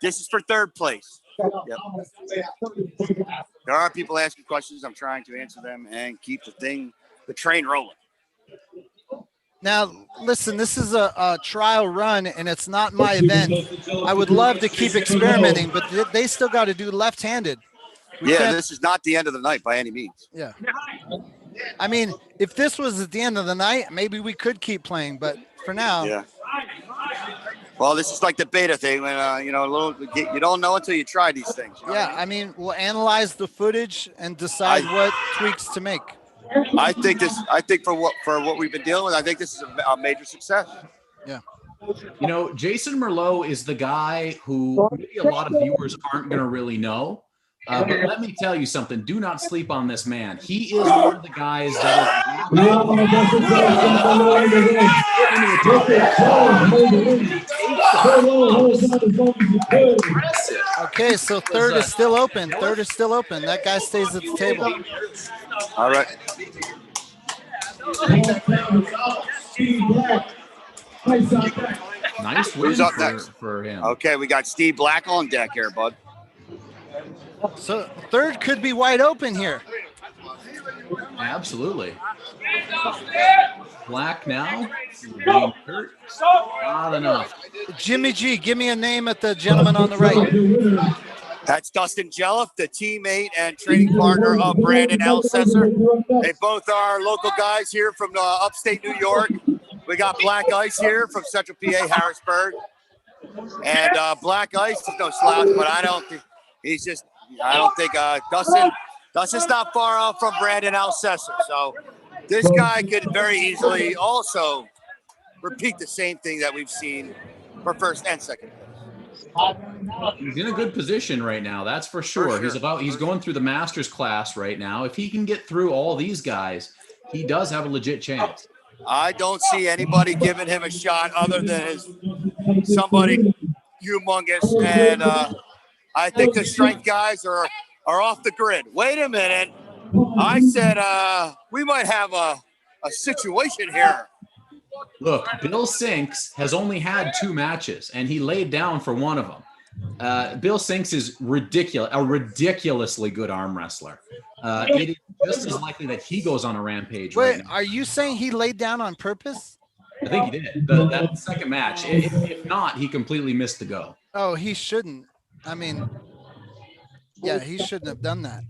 This is for third place. Yep. There are people asking questions. I'm trying to answer them and keep the train rolling. Now, listen, this is a trial run, and it's not my event. I would love to keep experimenting, but they still got to do left-handed. This is not the end of the night by any means. Yeah. I mean, if this was at the end of the night, maybe we could keep playing, but for now. Yeah. Well, this is like the beta thing when, you don't know until you try these things. You know what I mean? I mean, we'll analyze the footage and decide what tweaks to make. I think for what we've been dealing with, I think this is a major success. Yeah. Jason Merlot is the guy who maybe a lot of viewers aren't going to really know. But let me tell you something. Do not sleep on this man. He is one of the guys that is Okay, so third is still open. That guy stays at the table. All right. Nice win. Who's up next for him? Okay, we got Steve Black on deck here, bud. So third could be wide open here. Absolutely. Black now. Being hurt. Not enough. Jimmy G, give me a name at the gentleman on the right. That's Dustin Jelliff, the teammate and training partner of Brandon Elsesser. They both are local guys here from upstate New York. We got Black Ice here from Central PA, Harrisburg. And Black Ice is no slouch, but I don't think Dustin's not far off from Brandon Elsesser. So this guy could very easily also repeat the same thing that we've seen for first and second. He's in a good position right now, that's for sure. He's going through the Masters class right now. If he can get through all these guys, he does have a legit chance. I don't see anybody giving him a shot other than somebody humongous. And I think the strength guys are off the grid. Wait a minute. I said we might have a situation here. Look, Bill Sinks has only had 2 matches, and he laid down for one of them. Bill Sinks is a ridiculously good arm wrestler. It is just as likely that he goes on a rampage. Wait, right now. are you saying he laid down on purpose? I think he did. That second match. If not, he completely missed the go. Oh, he shouldn't. I mean, yeah, he shouldn't have done that.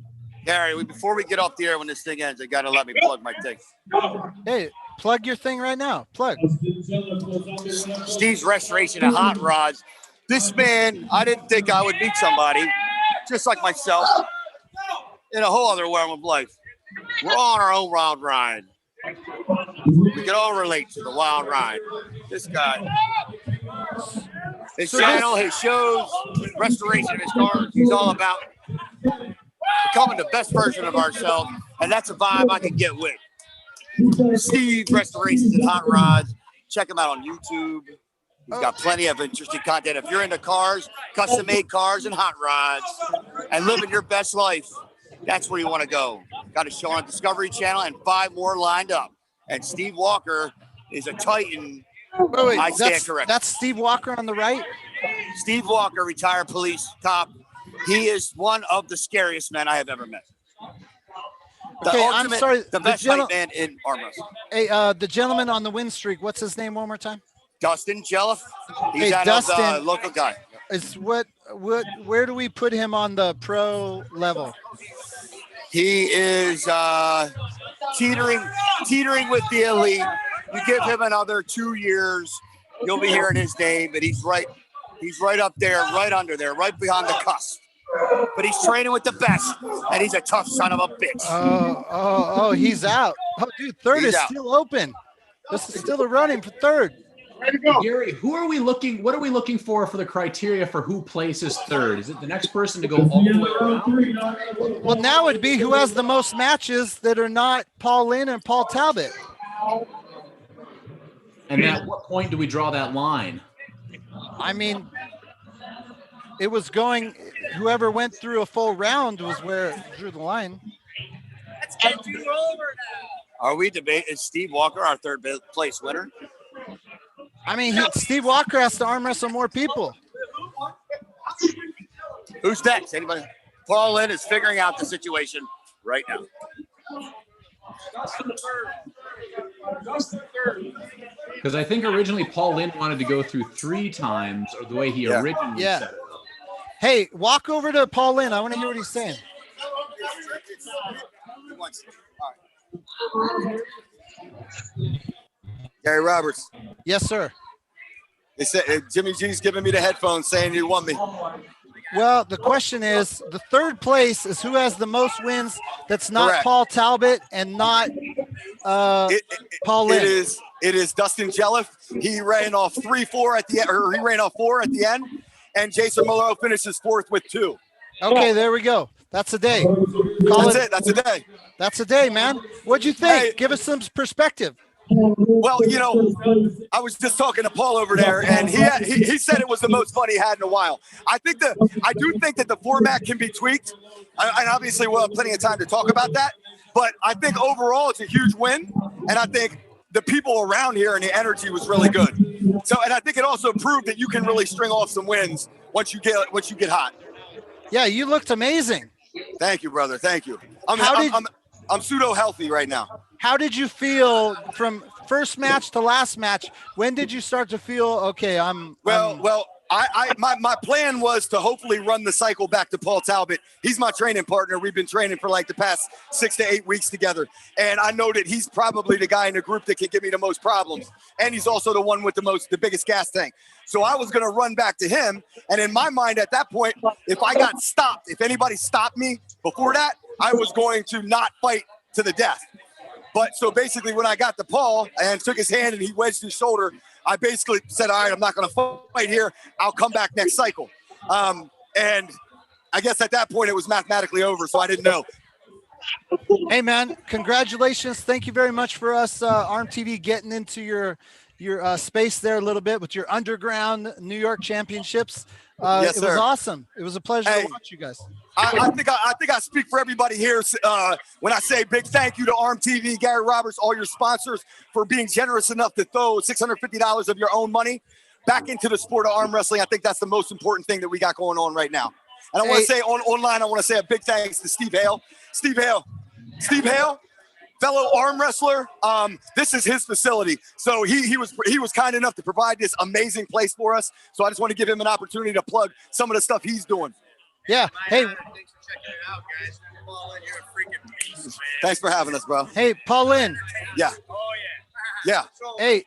Gary, before we get off the air when this thing ends, they got to let me plug my thing. Hey, plug your thing right now. Plug. Steve's Restoration and Hot Rods. This man, I didn't think I would meet somebody just like myself in a whole other realm of life. We're on our own wild ride. We can all relate to the wild ride. This guy, his channel, his shows, restoration of his cars, he's all about becoming the best version of ourselves, and that's a vibe I can get with. Steve Restorations and Hot Rods. Check him out on YouTube. He's got plenty of interesting content. If you're into cars, custom-made cars and hot rods, and living your best life, that's where you want to go. Got a show on Discovery Channel and 5 more lined up. And Steve Walker is a titan. Wait, I stand corrected. That's Steve Walker on the right? Steve Walker, retired police cop. He is one of the scariest men I have ever met. Okay, I'm sorry. The best hype man in arm wrestling. Hey, the gentleman on the win streak, what's his name one more time? Dustin Jelliff. He's Hey, out Dustin, of the local guy. Is where do we put him on the pro level? He is teetering with the elite. You give him another 2 years, you'll be hearing his name, but he's right up there, right under there, right behind the cusp. But he's training with the best, and he's a tough son of a bitch. Oh, he's out. Oh, dude, third is still open. This is still a running for third. Ready to go. Gary, what are we looking for the criteria for who places third? Is it the next person to go all the way around? Well, now it'd be who has the most matches that are not Paul Lynn and Paul Talbot. And at what point do we draw that line? I mean, it was going, whoever went through a full round was where it drew the line. Let's get you over now. Are we debating? Is Steve Walker our third place winner? I mean, Steve Walker has to arm wrestle more people. Who's next? Anybody? Paul Lynn is figuring out the situation right now. Because I think originally Paul Lynn wanted to go through 3 times, or the way he originally said it. Hey, walk over to Paul Lynn. I want to hear what he's saying. Gary Roberts. Yes, sir. They said Jimmy G's giving me the headphones saying you won me. Well, the question is, the third place is who has the most wins that's not Correct. Paul Talbot and not Paul Lynn. It is Dustin Jelliff. He ran off 3-4 at the end, or he ran off 4 at the end, and Jason Malone finishes 4th with 2. Okay, there we go. That's a day. That's a day. That's a day, man. What'd you think? Hey. Give us some perspective. Well, I was just talking to Paul over there, and he said it was the most fun he had in a while. I do think that the format can be tweaked, and obviously we'll have plenty of time to talk about that. But I think overall it's a huge win, and I think the people around here and the energy was really good. So, and I think it also proved that you can really string off some wins once you get hot. Yeah, you looked amazing. Thank you, brother. Thank you. I'm pseudo healthy right now. How did you feel from first match to last match? When did you start to feel okay? My plan was to hopefully run the cycle back to Paul Talbot. He's my training partner. We've been training for like the past 6 to 8 weeks together. And I know that he's probably the guy in the group that can give me the most problems. And he's also the one with the biggest gas tank. So I was going to run back to him. And in my mind at that point, if I got stopped, if anybody stopped me before that, I was going to not fight to the death. But so basically when I got to Paul and took his hand and he wedged his shoulder, I basically said, all right, I'm not going to fight here. I'll come back next cycle. And I guess at that point it was mathematically over, so I didn't know. Hey man, congratulations. Thank you very much for us, ARMTV, getting into your space there a little bit with your underground New York championships. Yes, It was sir. awesome. It was a pleasure Hey. to watch you guys. I think I speak for everybody here when I say big thank you to ARMTV, Gary Roberts, all your sponsors for being generous enough to throw $650 of your own money back into the sport of arm wrestling. I think that's the most important thing that we got going on right now. And I want to say online, I want to say a big thanks to Steve Hale. Steve Hale, fellow arm wrestler. This is his facility. So he was kind enough to provide this amazing place for us. So I just want to give him an opportunity to plug some of the stuff he's doing. Yeah. Hey, Thanks for checking it out, guys. Paulin, you're a freaking beast, man. Thanks for having us, bro. hey, Paulin. Yeah. Oh, Yeah. So, Hey,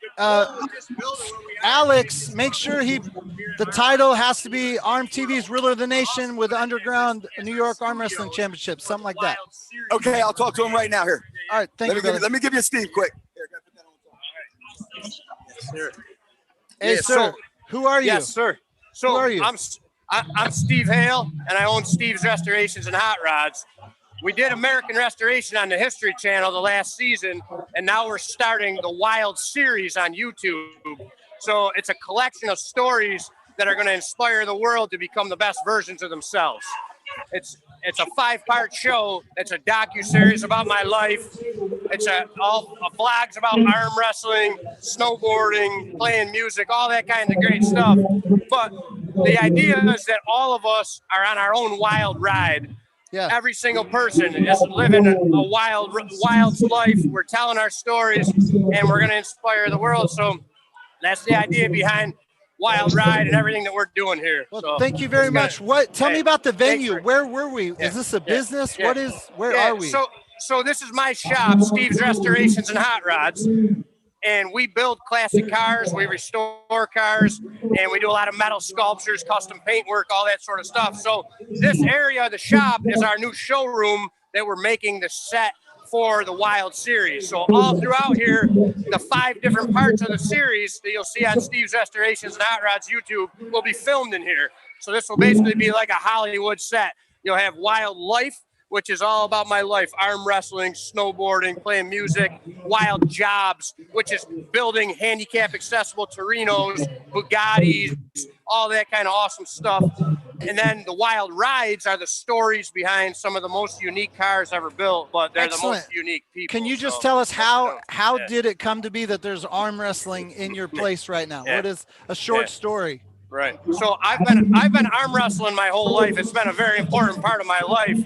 just build it where we are. Alex, make sure the title has to be ARMTV's Ruler of the Nation with Underground New York Arm Wrestling Championship, something like that. Okay, I'll talk to him right now here. All right, thank you. Let me give you Steve quick. Here, can I put that on top? Hey, Yes, sir, so- who are you? Yes, sir. So Who are you? I'm Steve Hale, and I own Steve's Restorations and Hot Rods. We did American Restoration on the History Channel the last season, and now we're starting the Wild series on YouTube. So it's a collection of stories that are going to inspire the world to become the best versions of themselves. It's a 5-part show. It's a docu-series about my life. It's all vlogs about arm wrestling, snowboarding, playing music, all that kind of great stuff. But the idea is that all of us are on our own wild ride. Yeah. Every single person is living a wild life. We're telling our stories, and we're going to inspire the world. So that's the idea behind Wild Ride and everything that we're doing here. Well, So thank you very much. Tell me about the venue. for- Where were we? Is this a business? yeah. Where are we? So this is my shop, Steve's Restorations and Hot Rods. And we build classic cars, we restore cars, and we do a lot of metal sculptures, custom paint work, all that sort of stuff. So this area of the shop is our new showroom that we're making the set for the Wild series. So all throughout here, the 5 different parts of the series that you'll see on Steve's Restorations and Hot Rods YouTube will be filmed in here. So this will basically be like a Hollywood set. You'll have Wild Life, which is all about my life, arm wrestling, snowboarding, playing music, Wild Jobs, which is building handicap accessible Torinos, Bugattis, all that kind of awesome stuff. And then the Wild Rides are the stories behind some of the most unique cars ever built, but they're the most unique people. Can you just So tell us how yeah. did it come to be that there's arm wrestling in your place right now? Yeah. What is a short Yeah. story? Right. So I've been arm wrestling my whole life. It's been a very important part of my life.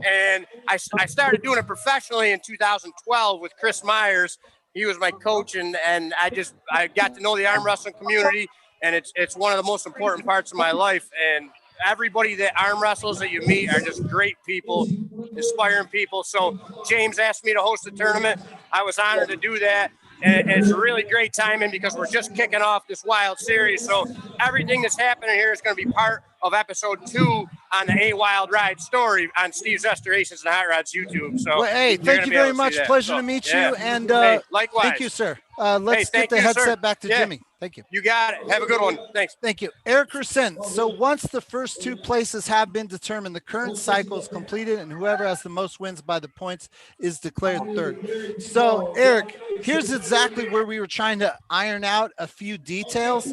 And I started doing it professionally in 2012 with Chris Myers. He was my coach, and I got to know the arm wrestling community, and it's one of the most important parts of my life. And everybody that arm wrestles that you meet are just great people, inspiring people. So James asked me to host a tournament. I was honored to do that. And it's really great timing because we're just kicking off this Wild series. So everything that's happening here is going to be part of episode 2 on the A Wild Ride story on Steve's Restorations and Hot Rods YouTube. So Well, hey, you're thank gonna you be able very to much. see that. Pleasure So, to meet yeah. you. And Hey, likewise. thank you, sir. Let's thank get the you, sir. headset back to Yeah. Jimmy. Thank you. You got it. Have a good one. Thanks. Thank you. Eric Rusin. So once the first 2 places have been determined, the current cycle is completed, and whoever has the most wins by the points is declared third. So, Eric, here's exactly where we were trying to iron out a few details.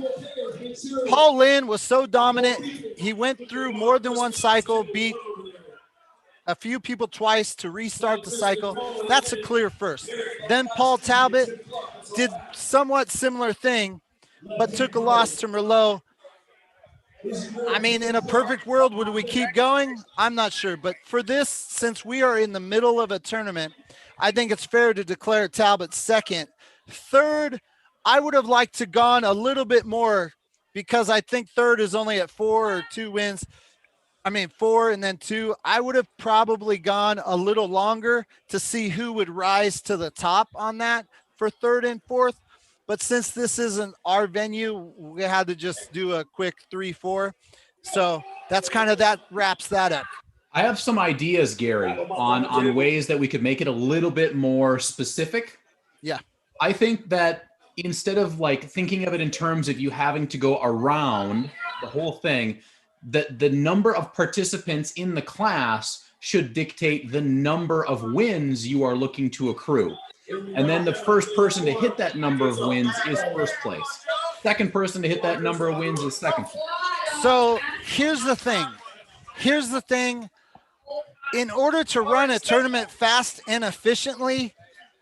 Paul Lynn was so dominant. He went through more than one cycle, beat a few people twice to restart the cycle. That's a clear first. Then Paul Talbot did somewhat similar thing, but took a loss to Merlot. I mean, in a perfect world, would we keep going? I'm not sure. But for this, since we are in the middle of a tournament, I think it's fair to declare Talbot second. Third, I would have liked to gone a little bit more because I think third is only at 4 or 2 wins. I mean, 4 and then 2. I would have probably gone a little longer to see who would rise to the top on that for third and fourth. But since this isn't our venue, we had to just do a quick 3-4. So that's kind of that wraps that up. I have some ideas, Gary, on ways that we could make it a little bit more specific. Yeah. I think that instead of like thinking of it in terms of you having to go around the whole thing, the number of participants in the class should dictate the number of wins you are looking to accrue. And then the first person to hit that number of wins is first place. Second person to hit that number of wins is second place. So here's the thing. Here's the thing. In order to run a tournament fast and efficiently,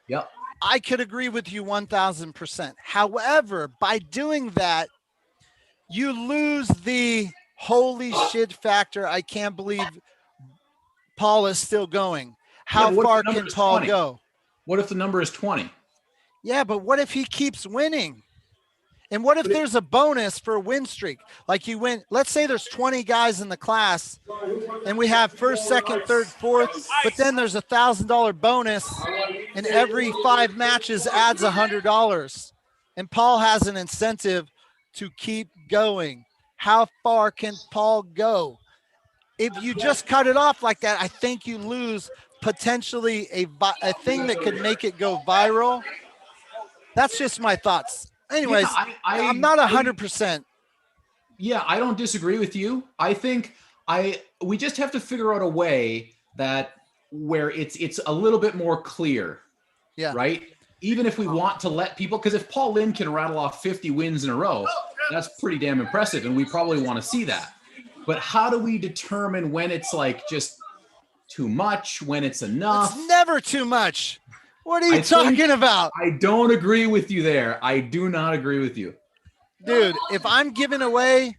Yep. I could agree with you 1000%. However, by doing that, you lose the holy shit factor. I can't believe Paul is still going. How far can Paul go? What if the number is 20? Yeah, but what if he keeps winning? And what if there's a bonus for a win streak? Like you win, let's say there's 20 guys in the class and we have first, second, third, fourth, but then there's $1,000 bonus and every 5 matches adds $100. And Paul has an incentive to keep going. How far can Paul go? If you just cut it off like that, I think you lose potentially a thing that could make it go viral. That's just my thoughts. Anyways, yeah, I'm not 100%. Yeah, I don't disagree with you. I think we just have to figure out a way that where it's a little bit more clear. Yeah. Right. Even if we want to let people, because if Paul Lynn can rattle off 50 wins in a row, that's pretty damn impressive, and we probably want to see that. But how do we determine when it's like just too much, when it's enough? It's never too much. What are you talking about? I don't agree with you there. I do not agree with you. Dude, if I'm giving away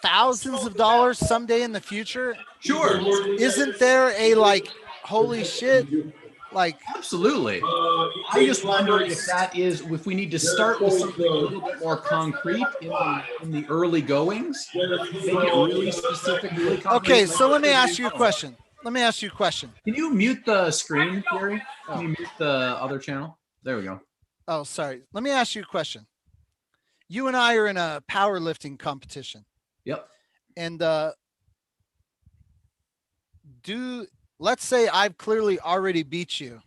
thousands of dollars someday in the future, sure. Isn't there a like, holy shit? Like, absolutely. I just wonder if we need to start with something a little bit more concrete in the early goings, make it really specific. Really concrete. Okay, so let me ask you a question. Can you mute the screen, Gary? Can you mute the other channel? There we go. Oh, sorry. Let me ask you a question. You and I are in a powerlifting competition. Yep. And let's say I've clearly already beat you.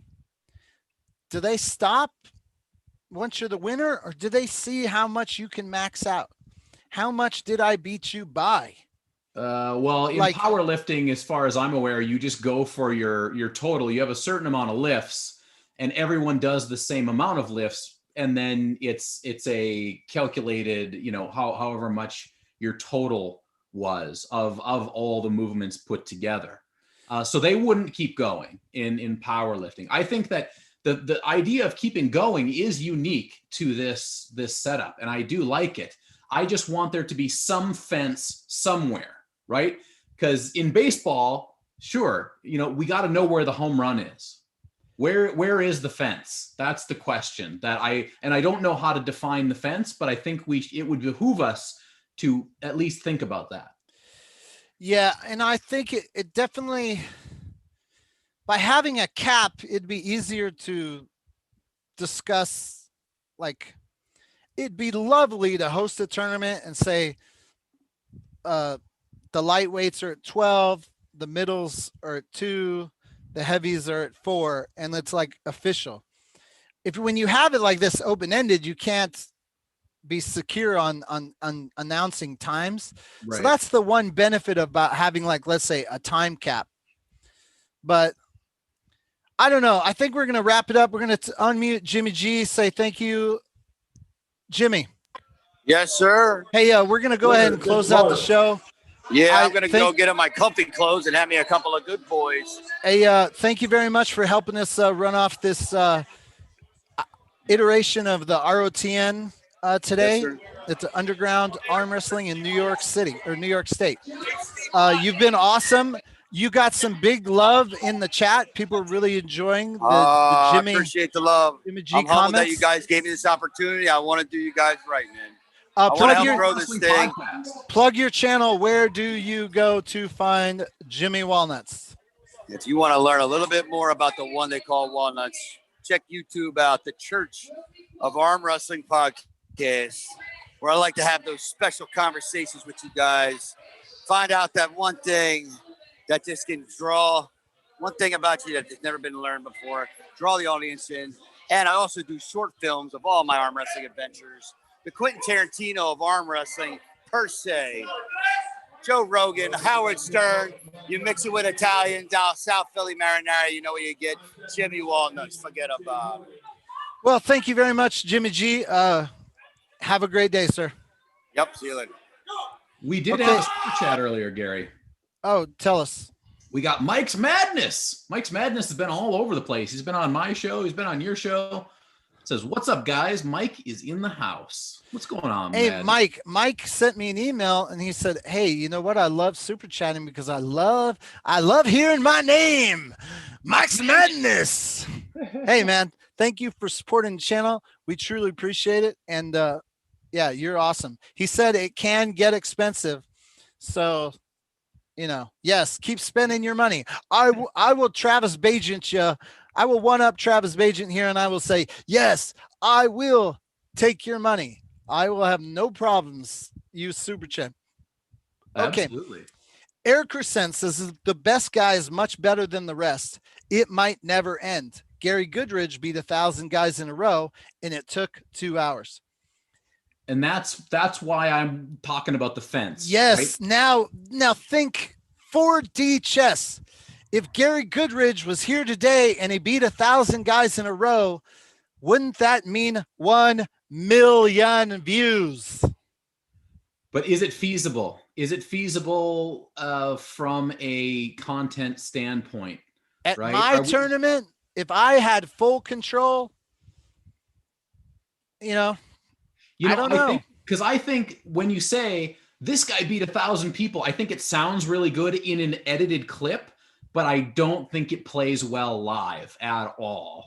Do they stop once you're the winner, or do they see how much you can max out? How much did I beat you by? Well, in powerlifting, as far as I'm aware, you just go for your total. You have a certain amount of lifts, and everyone does the same amount of lifts, and then it's a calculated, however much your total was of all the movements put together. So they wouldn't keep going in powerlifting. I think that the idea of keeping going is unique to this setup, and I do like it. I just want there to be some fence somewhere, right? Because in baseball, sure, we got to know where the home run is. Where is the fence? That's the question I don't know how to define the fence, but I think it would behoove us to at least think about that. Yeah, and I think it definitely, by having a cap, it'd be easier to discuss. Like, it'd be lovely to host a tournament and say the lightweights are at 12, the middles are at 2, the heavies are at 4, and it's like official. When you have it like this open-ended, you can't be secure on announcing times. Right. So that's the one benefit about having, like, let's say a time cap. But I don't know. I think we're going to wrap it up. We're going to unmute Jimmy G, say thank you. Jimmy. Yes, sir. Hey, we're going to go ahead and close out the show. Yeah, I'm going to go get in my comfy clothes and have me a couple of good boys. Hey, thank you very much for helping us run off this iteration of the ROTN today. Yes, it's underground arm wrestling in New York City or New York State. You've been awesome. You got some big love in the chat. People are really enjoying the Jimmy. I appreciate the love. Jimmy G I'm humbled that you guys gave me this opportunity. I want to do you guys right, man. I want to help grow this thing. Plug your channel. Where do you go to find Jimmy Walnuts? If you want to learn a little bit more about the one they call Walnuts, check YouTube out, the Church of Arm Wrestling podcast, where I like to have those special conversations with you guys. Find out that one thing that just can draw, one thing about you that has never been learned before, draw the audience in. And I also do short films of all my arm wrestling adventures. The Quentin Tarantino of arm wrestling, per se. Joe Rogan, Howard Stern. You mix it with Italian, down South Philly marinara, you know what you get. Jimmy Walnuts, forget about it. Well, thank you very much, Jimmy G. Have a great day, sir. Yep, see you later. We did Okay. have a super chat earlier, Gary. Oh, tell us. We got Mike's Madness. Mike's Madness has been all over the place. He's been on my show. He's been on your show. Says, what's up, guys? Mike is in the house. What's going on, Hey, Madness? Mike sent me an email and he said, hey, you know what? I love super chatting because I love hearing my name, Mike's Madness. Hey, man, thank you for supporting the channel. We truly appreciate it. And yeah, you're awesome. He said it can get expensive. So, you know, yes, keep spending your money. I will Travis Bajent you. I will one up Travis Bajent here and I will say, yes, I will take your money. I will have no problems. Use super chat. Okay. Absolutely. Eric Crescent says the best guy is much better than the rest. It might never end. Gary Goodridge beat 1,000 guys in a row and it took 2 hours. And that's why I'm talking about the fence. Yes. Right? Now think 4D chess. If Gary Goodridge was here today and he beat 1,000 guys in a row, wouldn't that mean 1 million views? But is it feasible? Is it feasible from a content standpoint? At right? my tournament, if I had full control, you know, I don't know. Because I think when you say this guy beat 1,000 people, I think it sounds really good in an edited clip, but I don't think it plays well live at all.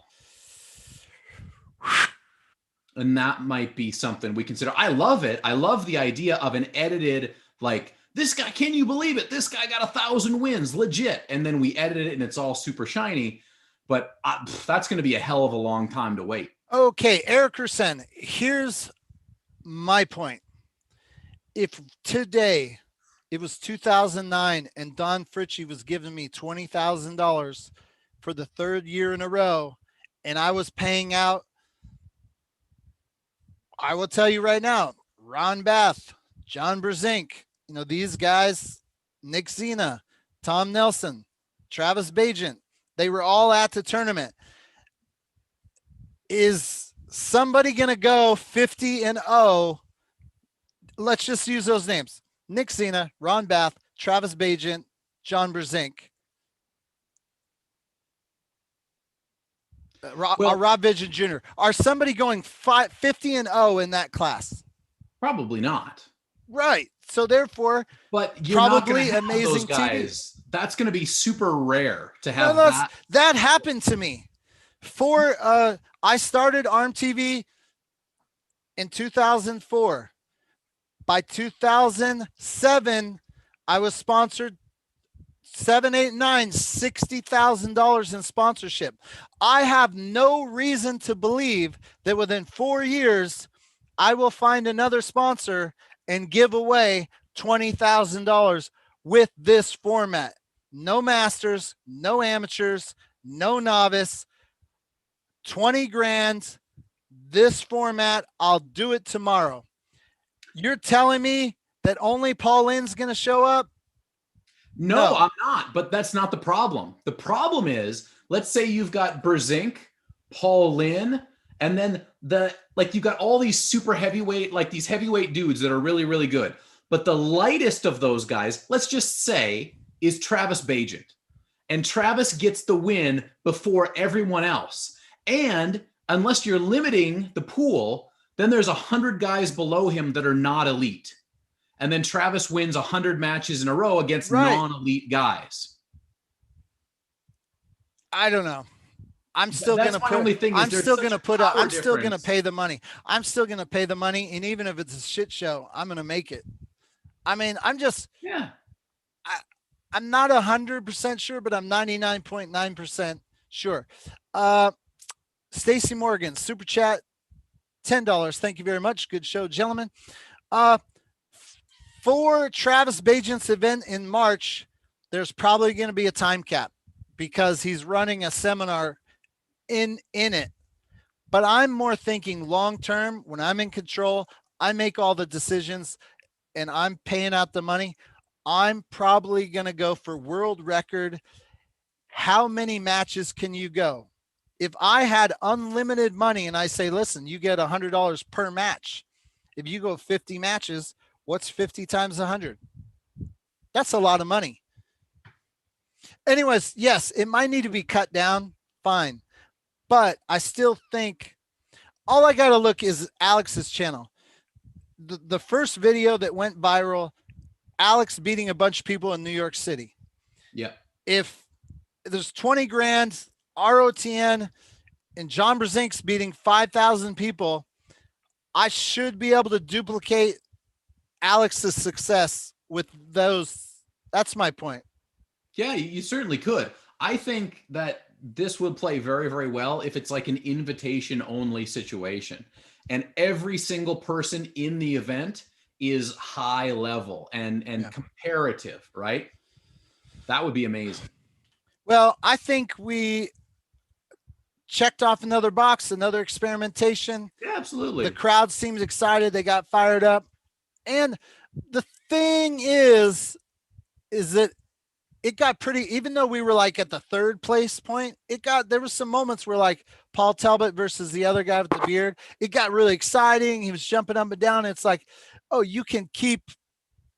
And that might be something we consider. I love it. I love the idea of an edited, like, this guy, can you believe it? This guy got 1,000 wins, legit. And then we edit it and it's all super shiny. But that's going to be a hell of a long time to wait. Okay, Eric Ursen, here's my point. If today it was 2009 and Don Fritchie was giving me $20,000 for the 3rd year in a row, and I was paying out, I will tell you right now, Ron Bath, John Brzezinski, you know, these guys, Nick Zena, Tom Nelson, Travis Bajent, they were all at the tournament. Is somebody going to go 50-0? Let's just use those names. Nick Zena, Ron Bath, Travis Bajent, John Brzezinski. Rob Vigent Jr. Are somebody going 50-0 in that class? Probably not. Right. So therefore, but you're probably not amazing those guys. TV. That's going to be super rare to have. That happened to me. I started ARMTV in 2004. By 2007, I was sponsored 7, 8, 9, $60,000 in sponsorship. I have no reason to believe that within 4 years, I will find another sponsor and give away $20,000 with this format. No masters, no amateurs, no novice, 20 grand, this format. I'll do it tomorrow. You're telling me that only Paul Lynn's going to show up? No, I'm not. But that's not the problem. The problem is, let's say you've got Brzezinski, Paul Lynn, and then you've got all these super heavyweight, like these heavyweight dudes that are really, really good. But the lightest of those guys, let's just say, is Travis Bajent. And Travis gets the win before everyone else. And unless you're limiting the pool, then there's 100 guys below him that are not elite. And then Travis wins 100 matches in a row against non-elite guys. I don't know. I'm still going to put, I'm still going to put up, I'm still going to pay the money. I'm still going to pay the money. And even if it's a shit show, I'm going to make it. I mean, I'm just, I'm not 100% sure, but I'm 99.9% sure. Stacy Morgan, super chat, $10. Thank you very much. Good show, gentlemen. For Travis Bajent's event in March, there's probably going to be a time cap because he's running a seminar in it. But I'm more thinking long-term. When I'm in control, I make all the decisions and I'm paying out the money. I'm probably going to go for world record. How many matches can you go? If I had unlimited money and I say, listen, you get $100 per match. If you go 50 matches, what's 50 times 100? That's a lot of money. Anyways, yes, it might need to be cut down. Fine. But I still think all I got to look is Alex's channel. The first video that went viral, Alex beating a bunch of people in New York City. Yeah. If there's 20 grand, ROTN and John Brzezink's beating 5,000 people, I should be able to duplicate Alex's success with those. That's my point. Yeah, you certainly could. I think that this would play very, very well if it's like an invitation only situation. And every single person in the event is high level and comparative, right? That would be amazing. Well, I think we checked off another box, another experimentation. Yeah, absolutely. The crowd seems excited. They got fired up. And the thing is that it got pretty, even though we were like at the third place point, there was some moments where like Paul Talbot versus the other guy with the beard, it got really exciting. He was jumping up and down. It's like, oh, you can keep,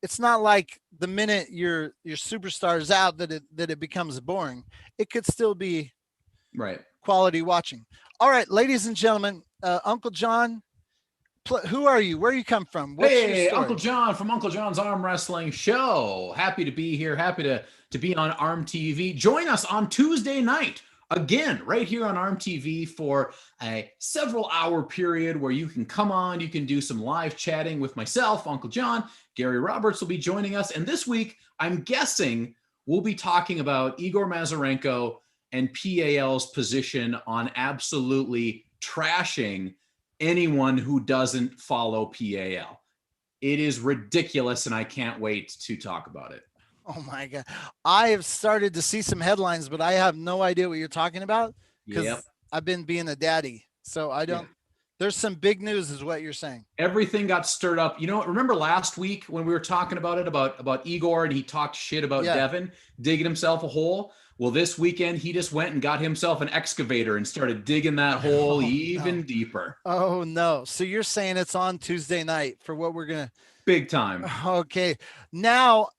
it's not like the minute your superstar is out that it becomes boring. It could still be right. Quality watching. All right, ladies and gentlemen, Uncle John, who are you? Where you come from? What's hey, Uncle John from Uncle John's Arm Wrestling Show. Happy to be here. Happy to be on ARMTV. Join us on Tuesday night, again, right here on ARMTV for a several-hour period where you can come on. You can do some live chatting with myself, Uncle John. Gary Roberts will be joining us. And this week, I'm guessing we'll be talking about Igor Mazurenko and PAL's position on absolutely trashing anyone who doesn't follow PAL. It is ridiculous, and I can't wait to talk about it. Oh my God. I have started to see some headlines, but I have no idea what you're talking about because I've been being a daddy. So I don't, there's some big news is what you're saying. Everything got stirred up. You know, remember last week when we were talking about it, about Igor, and he talked shit about Devin digging himself a hole? Well, this weekend, he just went and got himself an excavator and started digging that hole even deeper. Oh, no. So you're saying it's on Tuesday night for what we're going to... Big time. Okay. Now,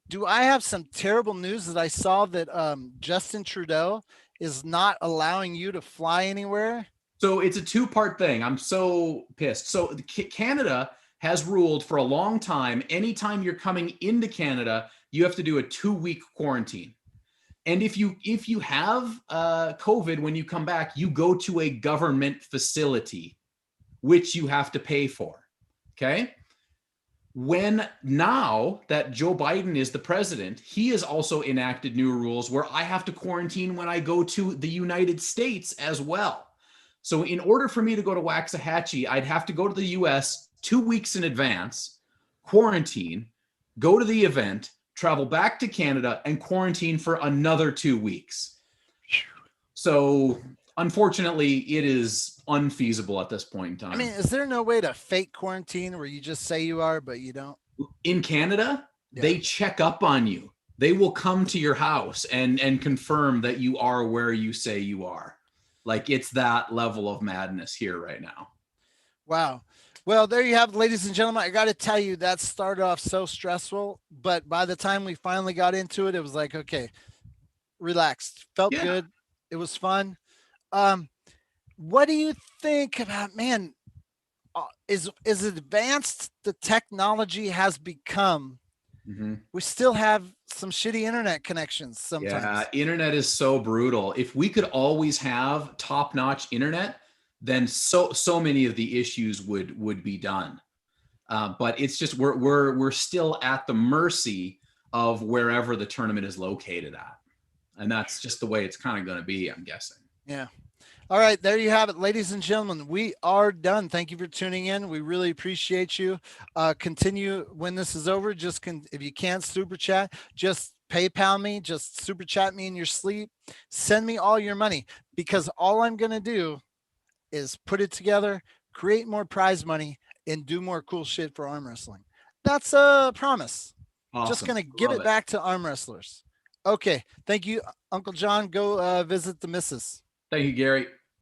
do I have some terrible news that I saw that Justin Trudeau is not allowing you to fly anywhere? So it's a two-part thing. I'm so pissed. So Canada has ruled for a long time, anytime you're coming into Canada, you have to do a 2-week quarantine. And if you have COVID when you come back, you go to a government facility, which you have to pay for. Okay. When now that Joe Biden is the president, he has also enacted new rules where I have to quarantine when I go to the United States as well. So in order for me to go to Waxahachie, I'd have to go to the US 2 weeks in advance, quarantine, go to the event, travel back to Canada, and quarantine for another 2 weeks. So unfortunately, it is unfeasible at this point in time. I mean, is there no way to fake quarantine where you just say you are, but you don't? In Canada, they check up on you. They will come to your house and confirm that you are where you say you are. Like, it's that level of madness here right now. Wow. Well, there you have it, ladies and gentlemen. I got to tell you, that started off so stressful, but by the time we finally got into it, it was like, okay, relaxed, felt good. It was fun. What do you think about, man, is advanced the technology has become? We still have some shitty internet connections sometimes. Yeah, internet is so brutal. If we could always have top-notch internet, then so many of the issues would be done. But it's just we're still at the mercy of wherever the tournament is located at. And that's just the way it's kind of going to be, I'm guessing. Yeah. All right, there you have it, ladies and gentlemen. We are done. Thank you for tuning in. We really appreciate you. Continue when this is over. Just if you can't super chat, just PayPal me, just super chat me in your sleep. Send me all your money, because all I'm going to do is put it together, create more prize money, and do more cool shit for arm wrestling. That's a promise. Just Awesome. gonna give Love it back to arm wrestlers. Okay, thank you, Uncle John. Go visit the missus. Thank you, Gary.